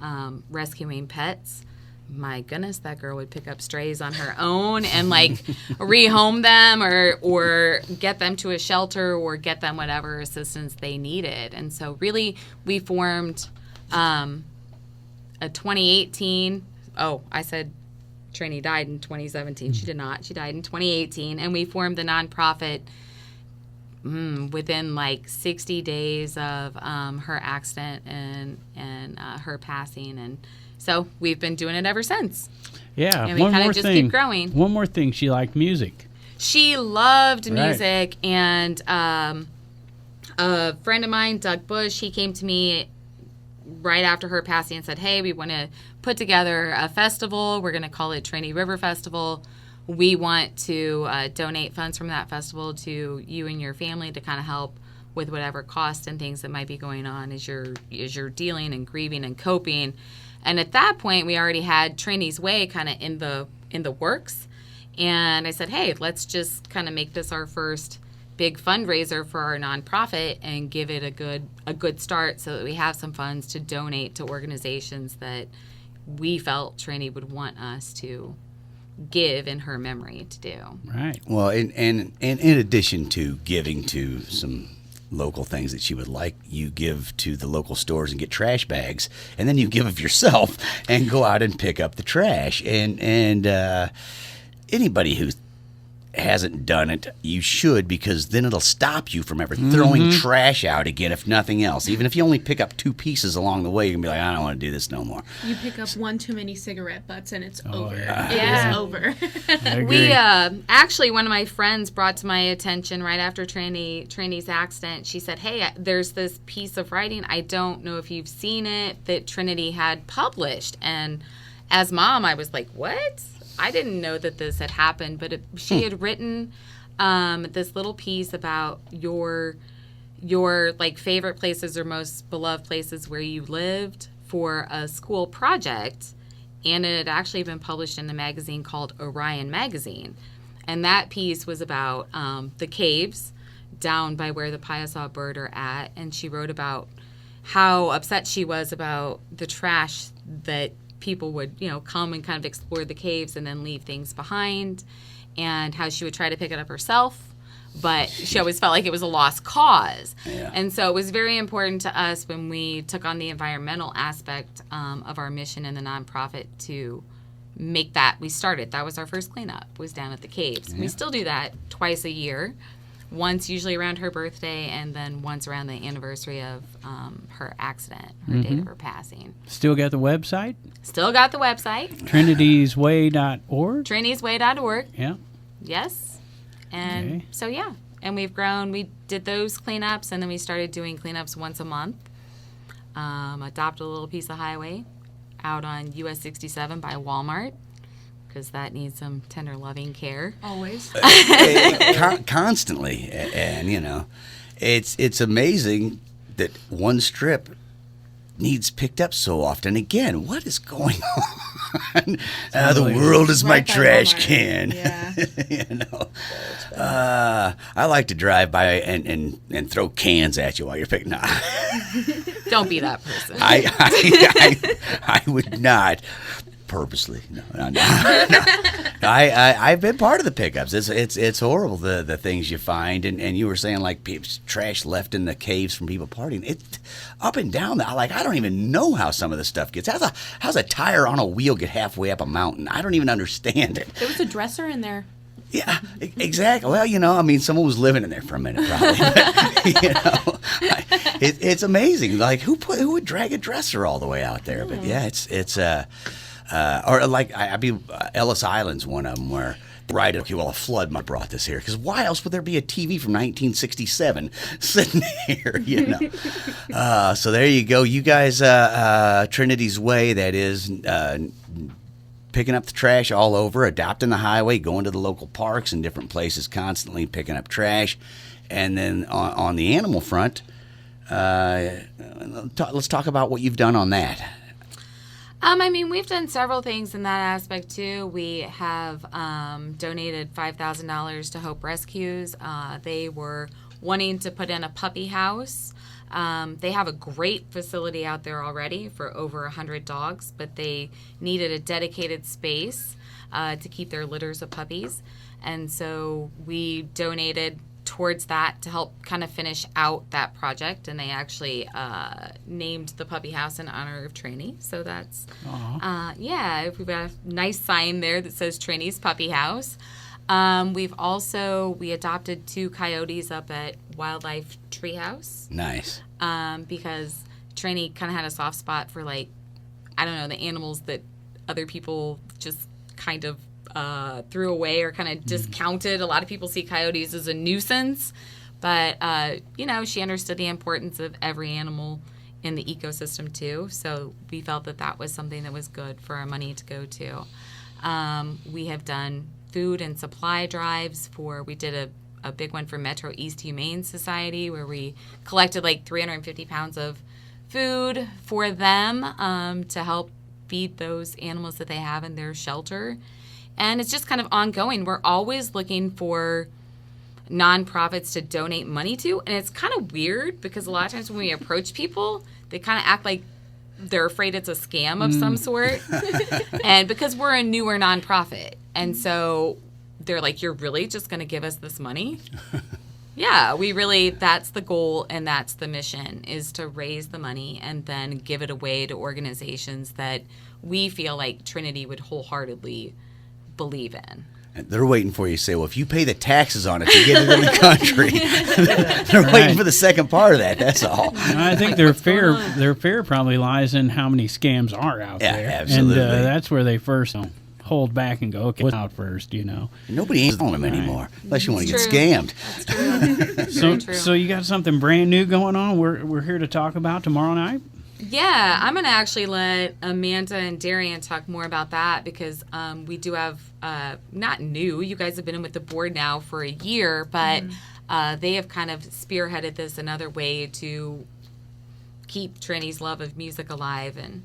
rescuing pets. My goodness, that girl would pick up strays on her own and like rehome them or get them to a shelter or get them whatever assistance they needed. And so really we formed a 2018, I said Trinity died in 2017. She did not. She died in 2018. And we formed the nonprofit within like 60 days of her accident and her passing. And so we've been doing it ever since. Yeah. And we kind of just keep growing. One more thing. She liked music. She loved Right. music. And a friend of mine, Doug Bush, he came to me right after her passing and said, hey, we want to put together a festival. We're going to call it Trinity River Festival. We want to donate funds from that festival to you and your family to kind of help with whatever costs and things that might be going on as you're dealing and grieving and coping. And at that point, we already had Trinity's Way kind of in the works. And I said, hey, let's just kind of make this our first big fundraiser for our nonprofit and give it a good start so that we have some funds to donate to organizations that we felt Trinity would want us to give in her memory to do. Right. Well, and in addition to giving to some local things that she would like, you give to the local stores and get trash bags, and then you give of yourself and go out and pick up the trash. And anybody who hasn't done it, you should, because then it'll stop you from ever throwing trash out again, if nothing else. Even if you only pick up 2 pieces along the way, you can be like, I don't want to do this no more. You pick up one too many cigarette butts and it's over. Yeah. It is over. I agree. We actually, one of my friends brought to my attention right after Trinity's accident. She said, hey, there's this piece of writing, I don't know if you've seen it, that Trinity had published. And as mom, I was like, what? I didn't know that this had happened, but she had written this little piece about your like favorite places or most beloved places where you lived for a school project, and it had actually been published in a magazine called Orion Magazine. And that piece was about the caves down by where the Piasaw Bird are at, and she wrote about how upset she was about the trash that people would, come and kind of explore the caves and then leave things behind, and how she would try to pick it up herself, but she always felt like it was a lost cause. Yeah. And so it was very important to us when we took on the environmental aspect of our mission in the nonprofit to make that. That was our first cleanup, was down at the caves. Yeah. We still do that twice a year. Once usually around her birthday, and then once around the anniversary of her accident, her date of her passing. Still got the website? Still got the website. TrinitiesWay.org? TrinitiesWay.org. Yeah. Yes. And Okay. so, yeah. And we've grown. We did those cleanups, and then we started doing cleanups once a month. Adopted a little piece of highway out on US 67 by Walmart, because that needs some tender, loving care. Always. Constantly. And, it's amazing that one strip needs picked up so often. Again, what is going on? The world is my Right by trash Walmart. can. I like to drive by and throw cans at you while you're picking. Nah. Don't be that person. I would not. Purposely, no. I've been part of the pickups. It's horrible the things you find, and you were saying like trash left in the caves from people partying. It's up and down. I don't even know how some of this stuff gets. How's a tire on a wheel get halfway up a mountain? I don't even understand it. There was a dresser in there. Yeah, exactly. Well, someone was living in there for a minute, probably. But, It's amazing. Like who would drag a dresser all the way out there? But yeah, it's or like Ellis Island's one of them where. Right, okay, well, a flood might have brought this here, because why else would there be a TV from 1967 sitting here, you know? So there you go. You guys, Trinity's Way, that is, picking up the trash all over, adopting the highway, going to the local parks and different places, constantly picking up trash. And then on the animal front, let's talk about what you've done on that. I mean, we've done several things in that aspect, too. We have donated $5,000 to Hope Rescues. They were wanting to put in a puppy house. They have a great facility out there already for over 100 dogs, but they needed a dedicated space to keep their litters of puppies. And so we donated towards that to help kind of finish out that project, and they actually named the puppy house in honor of Trinity. So that's we've got a nice sign there that says Trinity's Puppy House. We adopted 2 coyotes up at Wildlife Treehouse. Nice. Because Trinity kind of had a soft spot for, like, I don't know, the animals that other people just kind of threw away or kind of discounted. A lot of people see coyotes as a nuisance, but she understood the importance of every animal in the ecosystem too. So we felt that was something that was good for our money to go to. We have done food and supply drives we did a big one for Metro East Humane Society where we collected like 350 pounds of food for them to help feed those animals that they have in their shelter. And it's just kind of ongoing. We're always looking for nonprofits to donate money to. And it's kind of weird because a lot of times when we approach people, they kind of act like they're afraid it's a scam of some sort. And because we're a newer nonprofit. And so they're like, you're really just going to give us this money? Yeah, that's the goal and that's the mission, is to raise the money and then give it away to organizations that we feel like Trinity would wholeheartedly believe in. And they're waiting for you to say, well, if you pay the taxes on it, you get it in the country. They're waiting for the second part of that, that's all. I think their fear probably lies in how many scams are out there. Absolutely. And that's where they first hold back and go, okay, what's out first, you know. Nobody ain't on them anymore, unless you want to get scammed. That's true. So you got something brand new going on we're here to talk about tomorrow night? Yeah, I'm going to actually let Amanda and Darian talk more about that because we do have, not new, you guys have been in with the board now for a year, but they have kind of spearheaded this another way to keep Trinity's love of music alive. And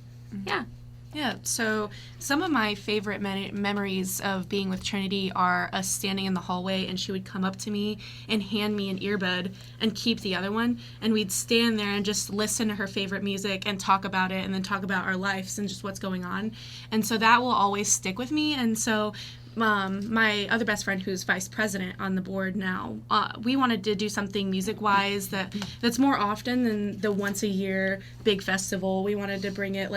Yeah, so some of my favorite memories of being with Trinity are us standing in the hallway and she would come up to me and hand me an earbud and keep the other one. And we'd stand there and just listen to her favorite music and talk about it and then talk about our lives and just what's going on. And so that will always stick with me. And so my other best friend who's vice president on the board now, we wanted to do something music-wise that's more often than the once a year big festival. We wanted to bring it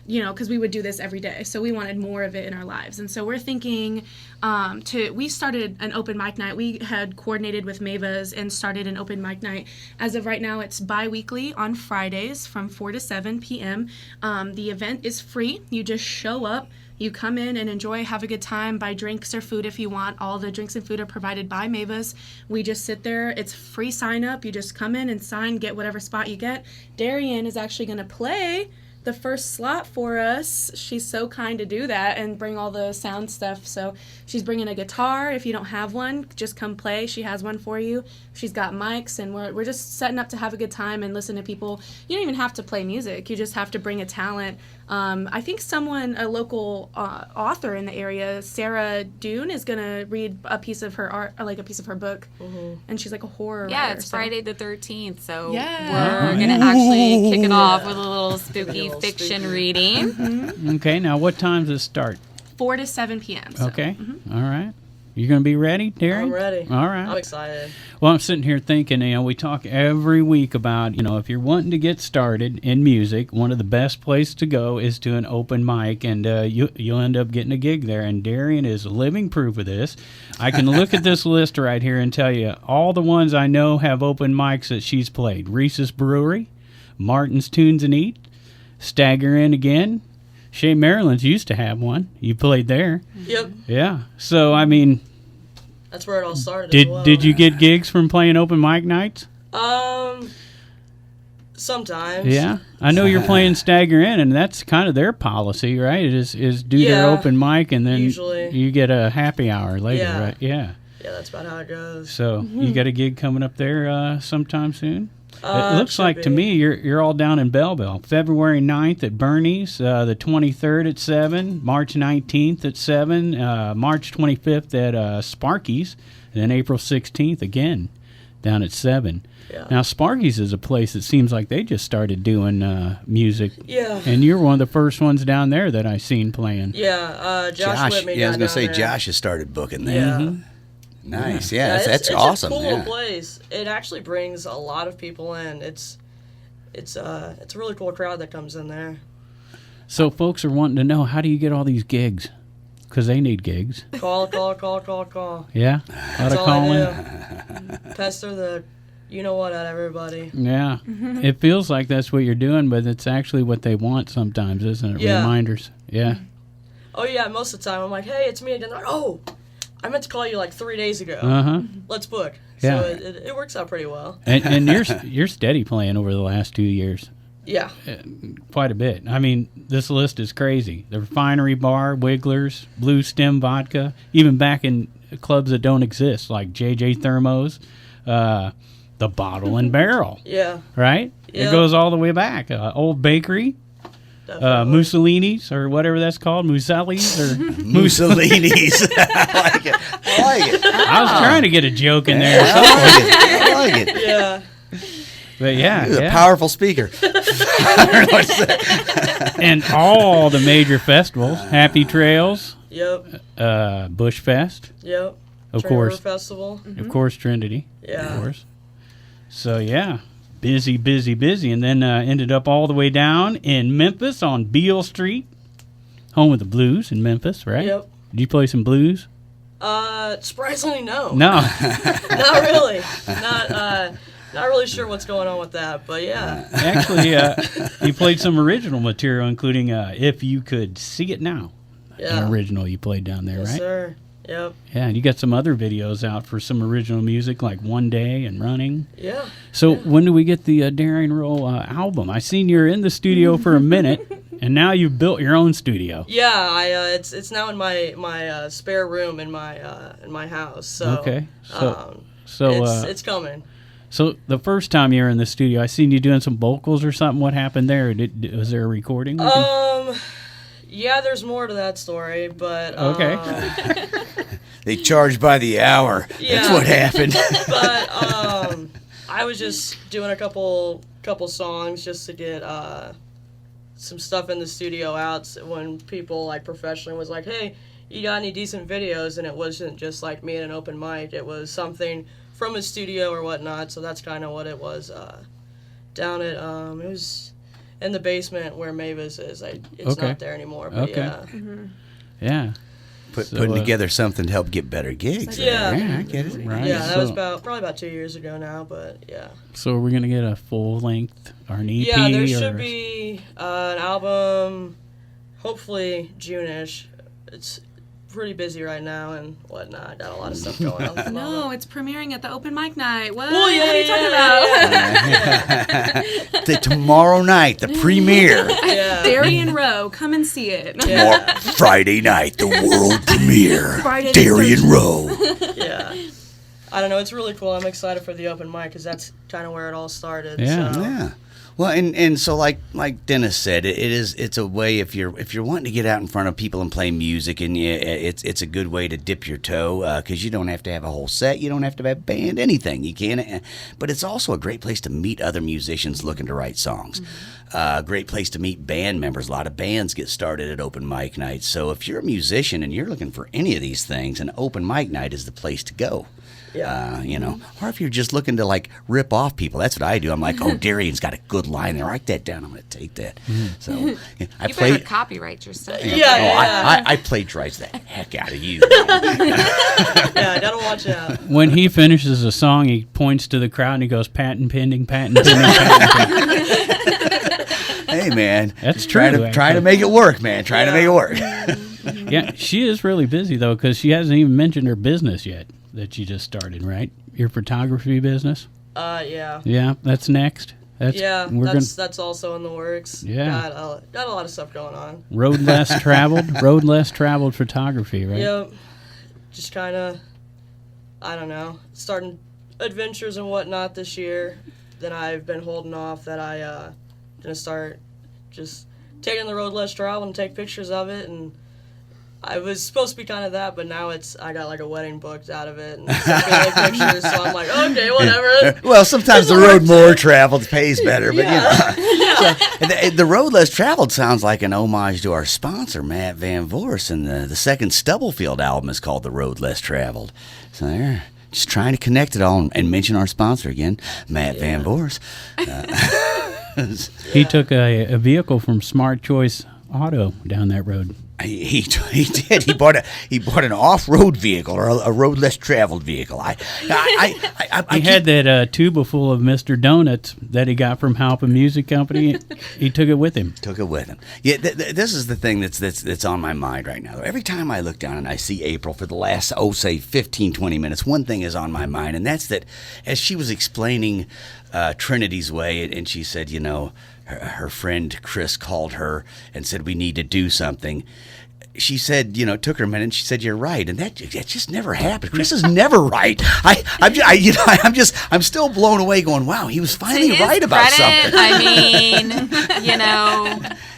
because we would do this every day. So we wanted more of it in our lives. And so we're thinking we started an open mic night. We had coordinated with Maevas and started an open mic night. As of right now, it's bi-weekly on Fridays from 4 to 7 p.m. The event is free. You just show up. You come in and enjoy, have a good time, buy drinks or food if you want. All the drinks and food are provided by Maevas. We just sit there. It's free sign up. You just come in and sign, get whatever spot you get. Darian is actually going to play the first slot for us. She's so kind to do that and bring all the sound stuff. So she's bringing a guitar. If you don't have one, just come play. She has one for you. She's got mics, and we're just setting up to have a good time and listen to people. You don't even have to play music. You just have to bring a talent. I think a local author in the area, Sarah Dune, is going to read a piece of her art, like a piece of her book. Mm-hmm. And she's like a horror writer. It's Friday the 13th, so we're going to actually kick it off with a little spooky fiction reading. Mm-hmm. Okay, now what time does it start? 4 to 7 p.m. So. Okay, all right. You going to be ready, Darry? I'm ready. All right. I'm excited. Well, I'm sitting here thinking, we talk every week about, if you're wanting to get started in music, one of the best places to go is to an open mic, and you'll end up getting a gig there. And Darian is living proof of this. I can look at this list right here and tell you all the ones I know have open mics that she's played. Reese's Brewery, Martin's Tunes and Eat, Stagger In Again. Shea Maryland's used to have one. You played there. Yep. Yeah. So, I mean... That's where it all started. Did as well. Did you get gigs from playing open mic nights? Sometimes. Yeah, I know you're playing Stagger In, and that's kind of their policy, right? Is do their Yeah, open mic, and then usually. you get a happy hour later, Yeah. right? Yeah. Yeah, that's about how it goes. So you got a gig coming up there sometime soon. It looks should like to be. me you're all down in Belleville. February 9th at Bernie's, the 23rd at 7, March 19th at 7, March 25th at Sparky's, and then April 16th again down at 7. Yeah. Now, Sparky's is a place that seems like they just started doing music. Yeah. And you're one of the first ones down there that I seen playing. Yeah, Josh whipped me Yeah, I was down gonna say there. Josh has started booking there. Yeah. Nice. Yeah, Yeah, it's that's a awesome. cool yeah. little place. It actually brings a lot of people in. It's a really cool crowd that comes in there. So folks are wanting to know, how do you get all these gigs? Because they need gigs. Call. Yeah? A lot That's of all calling? I do. Pester the you-know-what at everybody. Yeah. It feels like that's what you're doing, but it's actually what they want sometimes, isn't it? Yeah. Reminders. Yeah. Oh, yeah, most of the time I'm like, hey, it's me again. They're like, oh, I meant to call you like 3 days ago. Uh-huh. Let's book. Yeah. So it works out pretty well. And you're steady playing over the last 2 years. Yeah. Quite a bit. I mean, this list is crazy. The Refinery Bar, Wigglers, Blue Stem Vodka, even back in clubs that don't exist, like JJ Thermos, the Bottle and Barrel, Yeah. right? Yeah. It goes all the way back. Old Bakery, Definitely. Mussolini's, or whatever that's called, Muselli's, or Mussolini's. I like it. I like it. I was trying to get a joke in there. I like it. Yeah. But yeah, He's a yeah. powerful speaker. I don't know what to say. And all the major festivals, Happy Trails, Yep. Bush Fest, Yep. of Trail course, River Festival. of course, Trinity, Yeah. of course. So yeah, busy, and then ended up all the way down in Memphis on Beale Street, home of the blues in Memphis, right? Yep. Did you play some blues? Surprisingly, no. No. Not really. Not really sure what's going on with that, but yeah. Actually, you played some original material, including If You Could See It Now. Yeah. An original you played down there, Yes, right? sir. Yep. Yeah, and you got some other videos out for some original music, like One Day and Running. Yeah. So when do we get the Darian Roll album? I seen you're in the studio for a minute, and now you've built your own studio. Yeah, it's now in my spare room in my house. So Okay. it's coming. So the first time you were in the studio, I seen you doing some vocals or something. What happened there? Was there a recording? Yeah, there's more to that story, but Okay. They charge by the hour. That's Yeah. what happened. but I was just doing a couple songs just to get some stuff in the studio out when people like professionally was like, hey, you got any decent videos? And it wasn't just like me at an open mic. It was something from a studio or whatnot. So that's kind of what it was down at, it was in the basement where Maevas is. It's Okay. not there anymore, but Okay. yeah. Yeah. Putting together something to help get better gigs. Yeah. I get it. Right. Yeah, that was So- probably about 2 years ago now, but yeah. So are we gonna get a full length or an EP? Yeah, there or... should be an album, hopefully June-ish. It's pretty busy right now and whatnot. Got a lot of stuff going on. At the No, moment. it's premiering at the open mic night. What? Well, yeah, what are you talking about? Tomorrow night, the premiere. Yeah. Darian Rowe, come and see it. Friday night, the world premiere. Friday the Darian Rowe. Yeah. I don't know. It's really cool. I'm excited for the open mic because that's kind of where it all started. Yeah. So. Yeah. Well, and so like Dennis said, it's a way if you're wanting to get out in front of people and play music, and it's a good way to dip your toe because you don't have to have a whole set, you don't have to have a band, anything. You can, but it's also a great place to meet other musicians looking to write songs. A great place to meet band members. A lot of bands get started at open mic nights. So if you're a musician and you're looking for any of these things, an open mic night is the place to go. Yeah. Or if you're just looking to like rip off people, that's what I do. I'm like, oh, Darian's got a good line there. Write that down. I'm going to take that. So I You play. better copyright your stuff. I plagiarize the heck out of you. Yeah, I gotta watch out. When he finishes a song, he points to the crowd and he goes, patent pending, patent pending, patent pending. Hey, man, That's true, Try to make it work, man. Try to make it work. Yeah, she is really busy, though, because she hasn't even mentioned her business yet that she just started, right? Your photography business? Yeah. Yeah, that's next. That's also in the works. Yeah. Got a lot of stuff going on. Road less traveled photography, right? Yep. Just kind of, I don't know, starting adventures and whatnot this year. Then I've been holding off that I gonna start just taking the road less traveled and take pictures of it. And I was supposed to be kind of that, but now I got like a wedding booked out of it and like pictures. So I'm like, okay, whatever. Well, sometimes the road more traveled pays better, but Yeah. So, the road less traveled sounds like an homage to our sponsor, Matt Van Voors, and the second Stubblefield album is called The Road Less Traveled. So there, just trying to connect it all and mention our sponsor again, Matt Van Voors. He took a vehicle from Smart Choice Auto down that road. He did. He bought an off-road vehicle or a road less traveled vehicle. He had that tuba full of Mr. Donuts that he got from Halpin Music Company. He took it with him. Yeah, this is the thing that's on my mind right now. Every time I look down and I see April for the last, say 15, 20 minutes, one thing is on my mind, and that's that as she was explaining Trinity's way, and she said, her friend Chris called her and said, we need to do something. She said, it took her a minute, and she said, you're right. And that just never happened. Chris is never right. I'm still blown away going, wow, he was finally right about something.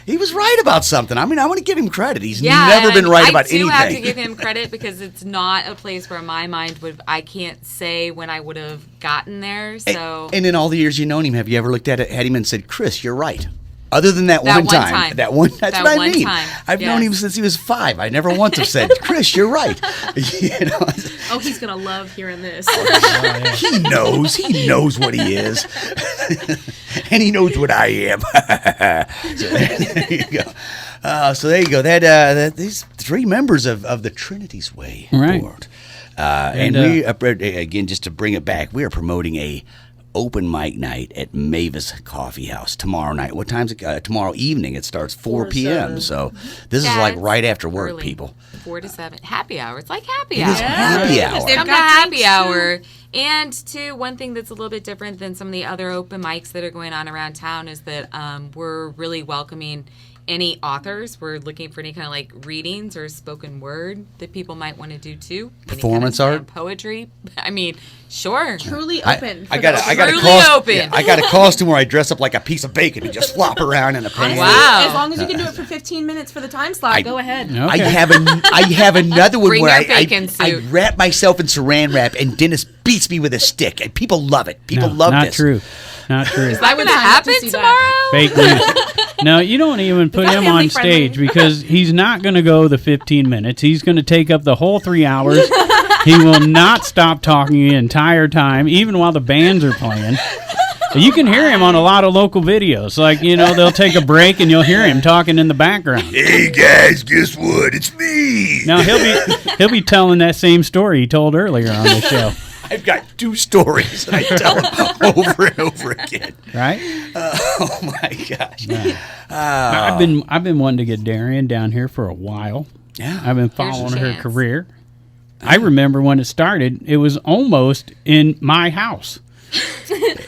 He was right about something. I want to give him credit. He's never been right about anything. I do have to give him credit because it's not a place where my mind I can't say when I would have gotten there. So. And in all the years you've known him, have you ever looked at him and said, Chris, you're right? Other than that one time. That's what I mean. I've known him since he was 5. I never once have said, Chris, you're right. Oh, he's going to love hearing this. He knows what he is. And he knows what I am. So there you go. So there you go. These 3 members of the Trinity's Way board. And we, again, just to bring it back, we are promoting a open mic night at Maevas Coffee House tomorrow night. What time's it? Tomorrow evening. It starts 4 p.m. So this is like right after work, early. people. 4 to 7. Happy hour. It's like happy It hour. is happy hour. Come to happy hour. And one thing that's a little bit different than some of the other open mics that are going on around town is that we're really welcoming any authors. We're looking for any kind of like readings or spoken word that people might want to do too. Performance kind of art, poetry. Sure. Truly open. I got a costume where I dress up like a piece of bacon and just flop around in a pan. Wow. As long as you can do it for 15 minutes for the time slot, go ahead. Okay. I have another one Bring where your bacon suit. I wrap myself in saran wrap and Dennis beats me with a stick and people love it. People love not this. True. Not true. Is that going to happen tomorrow? Fake news. No, you don't even put him on stage because he's not going to go the 15 minutes. He's going to take up the whole 3 hours. He will not stop talking the entire time, even while the bands are playing. You can hear him on a lot of local videos. Like, they'll take a break and you'll hear him talking in the background. Hey guys, guess what? It's me. Now he'll be telling that same story he told earlier on the show. I've got 2 stories and I tell them over and over again. Right? Oh my gosh. Yeah. I've been wanting to get Darian down here for a while. Yeah. I've been following her career. I remember when it started, it was almost in my house.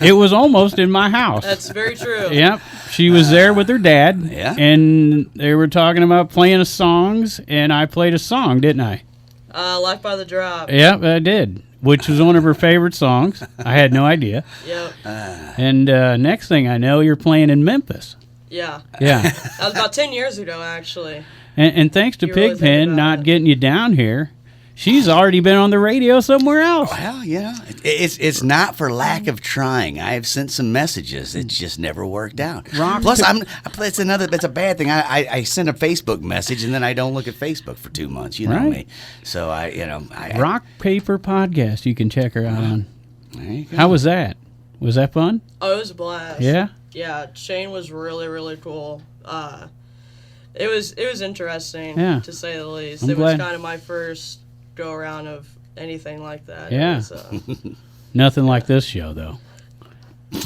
It was almost in my house. That's very true. Yep. She was there with her dad. Yeah. And they were talking about playing songs, and I played a song, didn't I? Life by the Drop. Yep, I did. which was one of her favorite songs. I had no idea. Yep. And next thing I know, you're playing in Memphis. Yeah. Yeah. That was about 10 years ago, actually. And thanks to You really think Pigpen about not it. getting you down here, she's already been on the radio somewhere else. Well, it's not for lack of trying. I have sent some messages. It's just never worked out. Plus, it's a bad thing. I send a Facebook message and then I don't look at Facebook for 2 months. You know Right. me. So I Rock Paper Podcast. You can check her out on. there you go. How was that? Was that fun? Oh, it was a blast. Yeah. Yeah, Shane was really, really cool. It was interesting, Yeah. to say the least. I'm It was glad. kind of my first go-around of anything like that. Yeah. It was, Nothing like this show, though.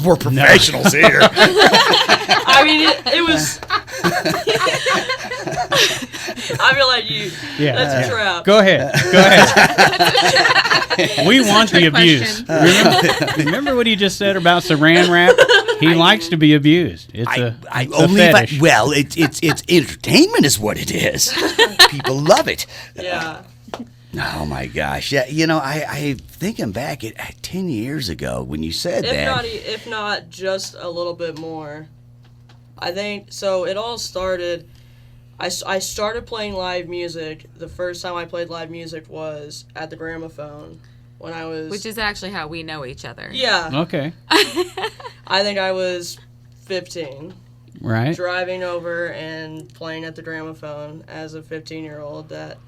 We're professionals here. I mean, it was... I feel like Yeah. that's a trap. Go ahead. We want the abuse. Remember what he just said about saran wrap? He likes to be abused. It's a fetish. It's entertainment is what it is. People love it. Yeah. Oh my gosh! Yeah, I thinking back at 10 years ago when you said that. If not just a little bit more. I think so. It all started. I started playing live music. The first time I played live music was at the gramophone when I was. Which is actually how we know each other. Yeah. Okay. I think I was 15. Right. Driving over and playing at the gramophone as a 15-year-old. That.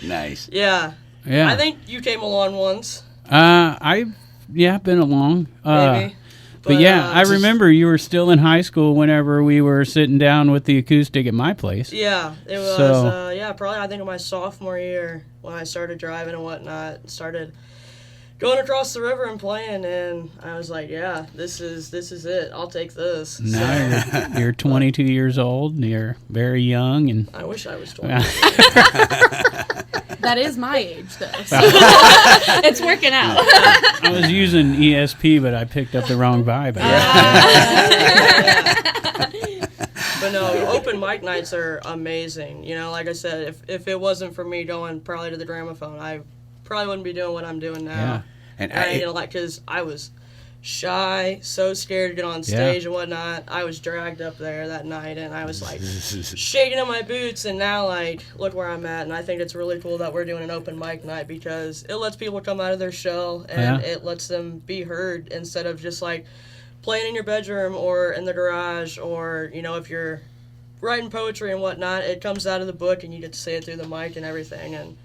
Nice. Yeah. Yeah. I think you came along once. I've been along. Maybe. But yeah, I remember you were still in high school whenever we were sitting down with the acoustic at my place. Yeah, it was. So- Probably I think in my sophomore year when I started driving and whatnot, started going across the river and playing, and I was like, yeah, this is it. I'll take this. Now you're 22 years old and you're very young, and I wish I was 20. That is my age, though. So it's working out. I was using ESP, but I picked up the wrong vibe. But no, open mic nights are amazing. Like I said, if it wasn't for me going probably to the gramophone, I probably wouldn't be doing what I'm doing now. Yeah. And because I was shy, so scared to get on stage and whatnot. I was dragged up there that night, and I was like shaking in my boots. And now, look where I'm at. And I think it's really cool that we're doing an open mic night because it lets people come out of their shell and it lets them be heard instead of just playing in your bedroom or in the garage, or if you're writing poetry and whatnot, it comes out of the book and you get to say it through the mic and everything. And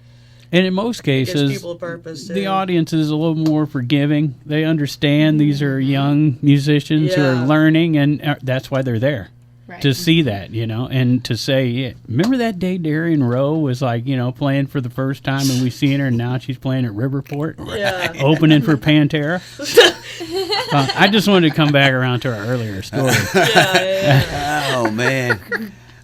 in most gives cases, people a purpose too. the audience is a little more forgiving. They understand these are young musicians who are Yeah. learning, and that's why they're there. Right. To see that, and to say, remember that day Darian Rowe was playing for the first time and we seen her, and now she's playing at Riverport, Yeah. opening for Pantera. I just wanted to come back around to our earlier story. Yeah. Oh man.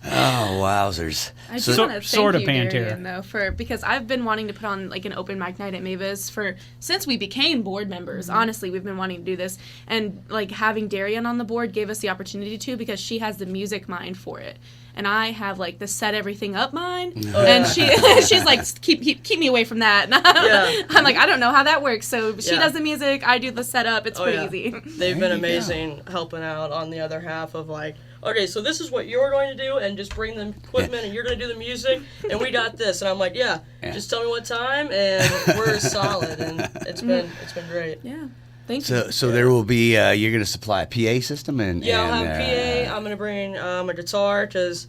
Oh wowzers. I just So- want to sort of thank you, Pantera. Darian, though, because I've been wanting to put on an open mic night at Maevas since we became board members. Mm-hmm. Honestly, we've been wanting to do this, and having Darian on the board gave us the opportunity to, because she has the music mind for it, and I have the set everything up mind, and she's like, keep me away from that. Yeah. I'm like, I don't know how that works. So she Yeah. does the music, I do the setup. It's pretty easy. They've been amazing helping out on the other half of okay, so this is what you're going to do, and just bring the equipment, and you're going to do the music, and we got this. And I'm like, yeah, just tell me what time, and we're solid. And it's been great. Yeah. Thank you. So there will be you're going to supply a PA system and Yeah, I'll have PA. I'm going to bring a guitar because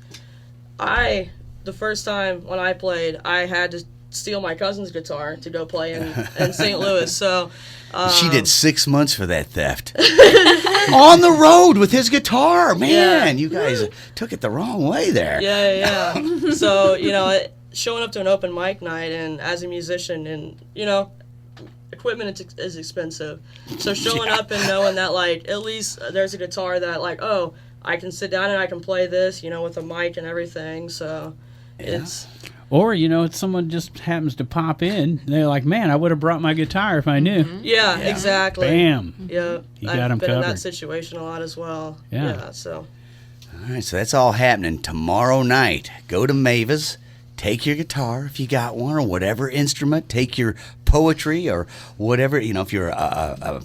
the first time when I played, I had to steal my cousin's guitar to go play in St. Louis. So she did 6 months for that theft. On the road with his guitar. Man, you guys took it the wrong way there. Yeah. So, showing up to an open mic night and as a musician and, equipment is expensive. So showing up and knowing that, at least there's a guitar that, I can sit down and I can play this, with a mic and everything. So it's... Or, if someone just happens to pop in, they're like, man, I would have brought my guitar if I knew. Yeah, exactly. Bam. Yeah, You got 'em I've been in covered. that situation a lot as well. Yeah. So... All right, so that's all happening tomorrow night. Go to Maevas, take your guitar if you got one or whatever instrument, take your poetry or whatever, if you're a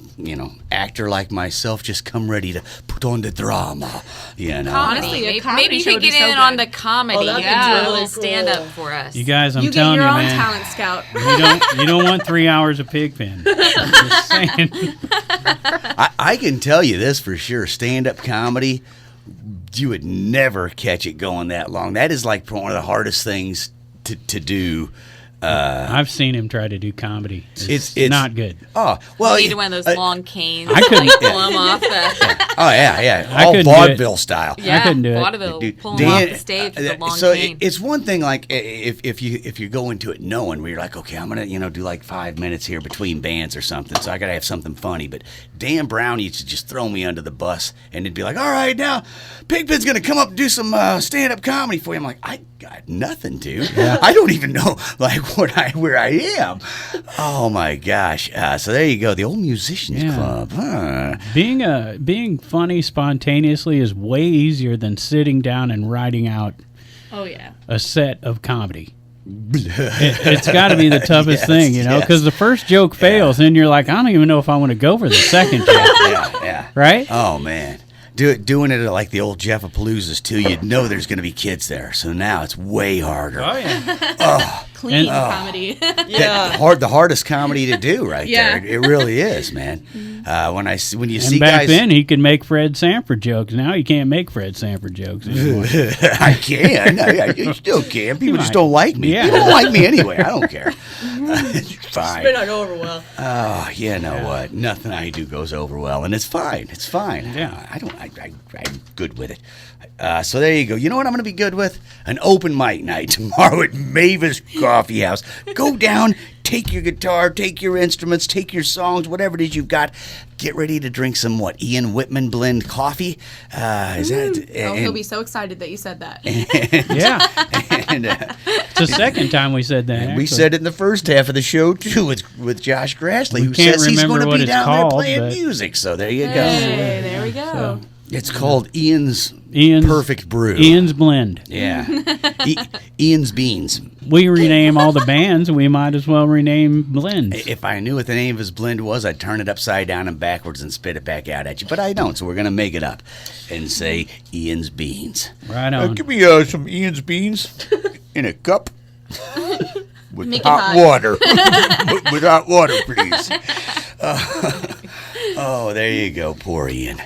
actor like myself, just come ready to put on the drama, Comedy. Honestly, a comedy Maybe show you would could be get so in on good. the comedy. Oh, that'd be Do a really little stand up cool. for us. You guys, I'm You get telling your you, own man. talent scout. You don't want 3 hours of Pigpen. I'm just saying. I can tell you this for sure. Stand-up comedy, you would never catch it going that long. That is like one of the hardest things to do. I've seen him try to do comedy. It's It's- not good. Oh, well, You need one of those long canes. I couldn't- like, pull 'em off the. oh yeah, I all couldn't do it. vaudeville style. Yeah, couldn't do it. vaudeville. Dude, Pull 'em off Dan- the stage with a long so cane. it's one thing like if you go into it knowing where you're like, okay, I'm gonna do like 5 minutes here between bands or something, so I gotta have something funny. But Dan Brown used to just throw me under the bus and it'd be like, all right, now Pigpen's gonna come up and do some stand-up comedy for you. I'm like, I got nothing, dude. I don't even know like where I am. Oh my gosh! So there you go, the old musicians Yeah. club. Huh? Being funny spontaneously is way easier than sitting down and writing out Oh yeah. a set of comedy. It's got to be the toughest Yes, thing, yes. because the first joke fails, and you're like, I don't even know if I want to go for the second joke, Yeah. right? Oh man, doing it at like the old Jeffapaloozas too. You'd know there's going to be kids there, so now it's way harder. yeah. Clean And- comedy. The hardest comedy to do right Yeah. there. It really is, man. When you see And back guys, then, he could make Fred Sanford jokes. Now you can't make Fred Sanford jokes anymore. I can. You still can. People just don't like me. Yeah. People don't like me anyway. I don't care. It's May fine. not go over well. Oh, you know what? Nothing I do goes over well, and it's fine. It's fine. Yeah. I'm good with it. So there you go. You know what I'm going to be good with? An open mic night tomorrow at Maevas Coffee House. Go down, take your guitar, take your instruments, take your songs, whatever it is you've got. Get ready to drink some Ian Whitman blend coffee. Is that? Oh, he'll be so excited that you said that. Yeah. And, It's the second time we said that. we actually. said it in the first half of the show too with Josh Grassley, who can't says he's remember going to what be it's down there called, playing but- music. So there you go. Hey, there we go. It's called Ian's Ian's Perfect Brew. Ian's Blend. Yeah. Ian's Beans. We rename all the bands, we might as well rename blends. If I knew what the name of his blend was, I'd turn it upside down and backwards and spit it back out at you. But I don't, so we're going to make it up and say Ian's Beans. Right on. Give me some Ian's Beans in a cup with Make it hot hot. water. With hot water, please. Oh, there you go. Poor Ian.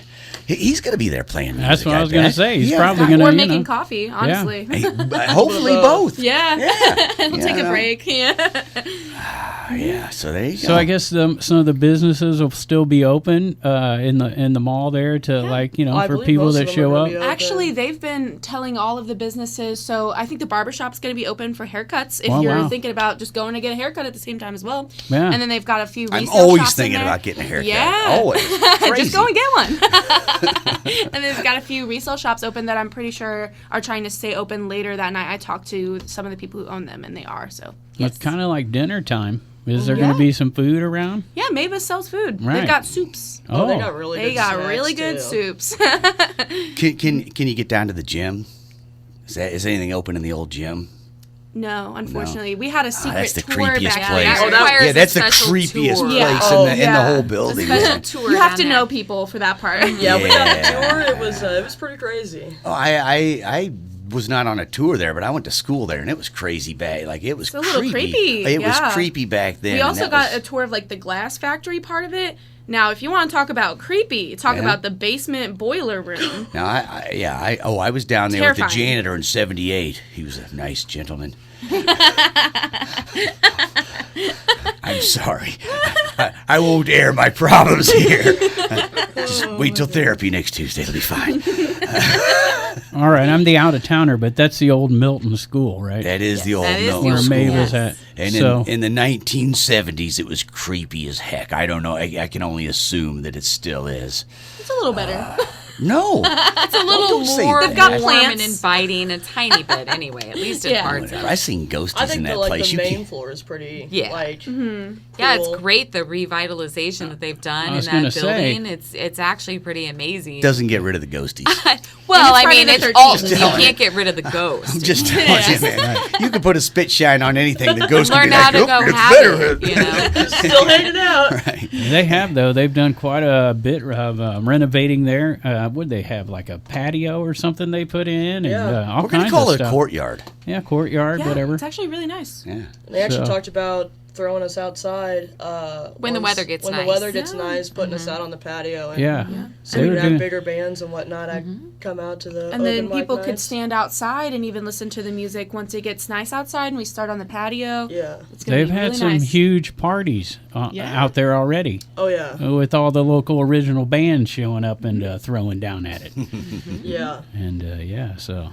He's going to be there playing music. That's what I was going to bet. say. He's Yeah. probably going to, Or making coffee, honestly. Hey, hopefully both. Yeah. We'll Yeah, take I a know. break. Yeah. Yeah, so there you go. So I guess some of the businesses will still be open in the mall there to I for believe people most that of them show are up. gonna be open. Actually, they've been telling all of the businesses. So I think the barbershop's going to be open for haircuts if Oh, you're wow. thinking about just going to get a haircut at the same time as well. Yeah. And then they've got a few I'm resale always shops in thinking there. about getting a haircut. Yeah. Always. Crazy. Just go and get one. And they've got a few resale shops open that I'm pretty sure are trying to stay open later that night. I talked to some of the people who own them, and they are. So It's kind of like dinner time. Is there going Yeah. to be some food around? yeah, Mavis sells food. Right. They've got soups. Oh, they got really They good got snacks, really good too. soups. Can you get down to the gym? Is anything open in the old gym? No, unfortunately, we had a secret That's the tour creepiest back place. there. Oh, that requires Yeah, that's a the special creepiest tour. place Yeah. in the Yeah. whole building. Special Yeah. tour You have down to there. know people for that part. Yeah, we got Yeah. the tour. It was pretty crazy. Oh, I was not on a tour there, but I went to school there, and it was crazy bad. Like it was It's a little creepy, It was yeah. creepy back then. We and also that got was- a tour of like the glass factory part of it. Now, if you want to talk about creepy, talk Yeah. about the basement boiler room. Now, I was down there with Terrifying. the janitor in '78. He was a nice gentleman. I'm sorry. I won't air my problems here. Just wait till therapy next Tuesday. It'll be fine. All right, I'm the out of towner, but that's the old Milton School, right? That is the old that is the Milton Where old School. Mavis Yes. at. And So in the 1970s, it was creepy as heck. I don't know. I can only assume that it still is. It's a little better. No. It's a little Don't say more that. They've got warm plants. and inviting, a tiny bit anyway, at least in Yeah. parts Whatever. of I it. seen I ghosties think in that the place. the You main can't. floor is pretty Yeah. like Yeah, it's cool. great the revitalization that they've done I was in gonna that say. building. It's actually pretty amazing. Doesn't get rid of the ghosties. Well, I Friday mean, the it's 13th. Alton. You telling can't get rid of the ghost. I'm just telling you, man. You can put a spit shine on anything. The ghost can Learn be how like, to "Nope, go it's have better." it, you know. Still hanging out. Right. They have, though. They've done quite a bit of renovating there. Would they have like a patio or something they put in? Yeah. And all We're going kinds to call of it stuff. a courtyard. Yeah, courtyard, Yeah, whatever. it's actually really nice. Yeah. They actually So- talked about throwing us outside When the weather gets when nice. the weather gets Yeah. nice, putting us out on the patio. And Yeah. So They we were could have doing- bigger bands and whatnot. Come out to the And open then mic people could nights. stand outside and even listen to the music once it gets nice outside and we start on the patio. Yeah. It's gonna They've be had really some nice. huge parties Yeah. out there already Oh yeah. with all the local original bands showing up and throwing down at it. Yeah. And yeah, so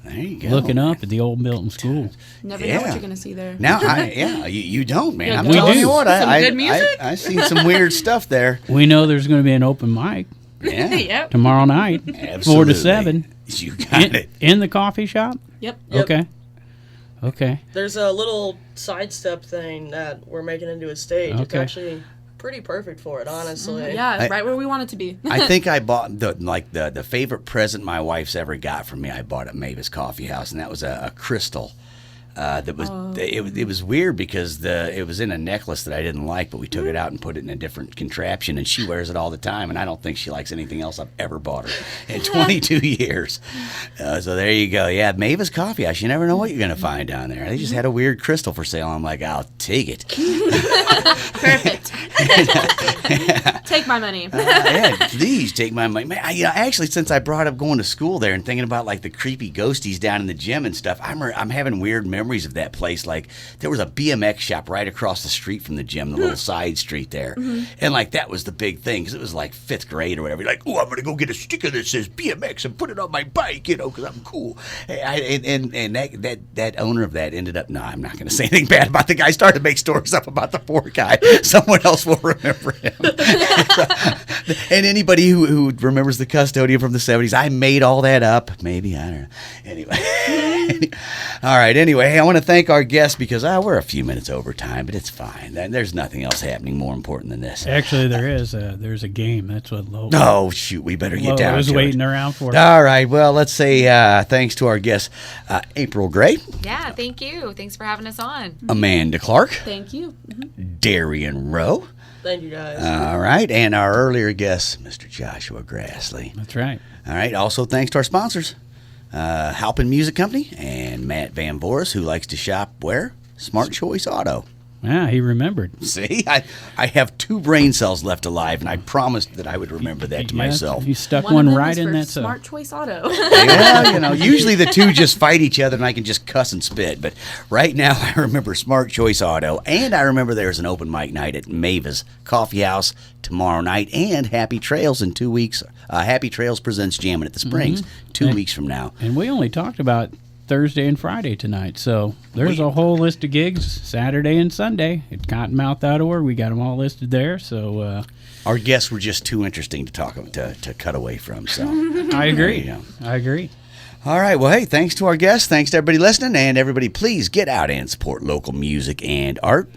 There you go. looking up at the old Milton School. Never know Yeah. what you're going to see there. Now, you don't, man. Yeah, I'm we telling do. you what, Some I good music? I seen some weird stuff there. We know there's going to be an open mic Yeah, Yep. tomorrow night, 4 absolutely. to 7, You got it. in the coffee shop. Yep. Yep. Okay. Okay. There's a little sidestep thing that we're making into a stage. It's Okay. actually pretty perfect for it, honestly. Yeah, I- right where we want it to be. I think I bought the favorite present my wife's ever got from me. I bought at Maevas Coffee House, and that was a crystal. That was it was weird because it was in a necklace that I didn't like, but we took it out and put it in a different contraption, and she wears it all the time, and I don't think she likes anything else I've ever bought her in 22 years. So there you go. Yeah, Maevas Coffee House. You never know what you're gonna find down there. They just had a weird crystal for sale. I'm like, I'll take it. Perfect. Take my money. Yeah, please take my money. Man, actually, since I brought up going to school there and thinking about like the creepy ghosties down in the gym and stuff, I'm having weird memories of that place. Like there was a BMX shop right across the street from the gym, the little side street there, and like that was the big thing because it was like 5th grade or whatever. You're like, oh, I'm gonna go get a sticker that says BMX and put it on my bike, because I'm cool. And that owner of that ended up. No, I'm not gonna say anything bad about the guy. Started to make stories up about the poor guy. Someone else will remember him. And anybody who remembers the custodian from the 70s, I made all that up. Maybe, I don't know. Anyway. All right, anyway, hey, I want to thank our guests because we're a few minutes over time, but it's fine. There's nothing else happening more important than this. Actually, there's a game. That's what Lo. Oh, shoot, we better get down I was to waiting it. around for. All right, well, let's say thanks to our guests, April Gray, Yeah, thank you. Thanks for having us on. Amanda Clark, Thank you. Darian Rowe, Thank you guys. all right, and our earlier guest, Mr. Joshua Grassley. That's right. All right. Also, thanks to our sponsors, Halpin Music Company and Matt Van Voorhis, who likes to shop where? Smart Choice Auto. Yeah, he remembered. See, I have 2 brain cells left alive, and I promised that I would remember that to Yeah, myself. He stuck One one of them right is in for that cell. Smart Choice Auto. Yeah, usually the 2 just fight each other, and I can just cuss and spit. But right now, I remember Smart Choice Auto, and I remember there's an open mic night at Maevas Coffee House tomorrow night, and Happy Trails in 2 weeks. Happy Trails presents Jammin' at the Springs 2 weeks from now. And we only talked about Thursday and Friday tonight, so there's a whole list of gigs Saturday and Sunday at Cottonmouth.org. We got them all listed there. So Our guests were just too interesting to talk to cut away from. So I agree. you go. I agree. All right. Well, hey, thanks to our guests. Thanks to everybody listening. And everybody, please get out and support local music and art.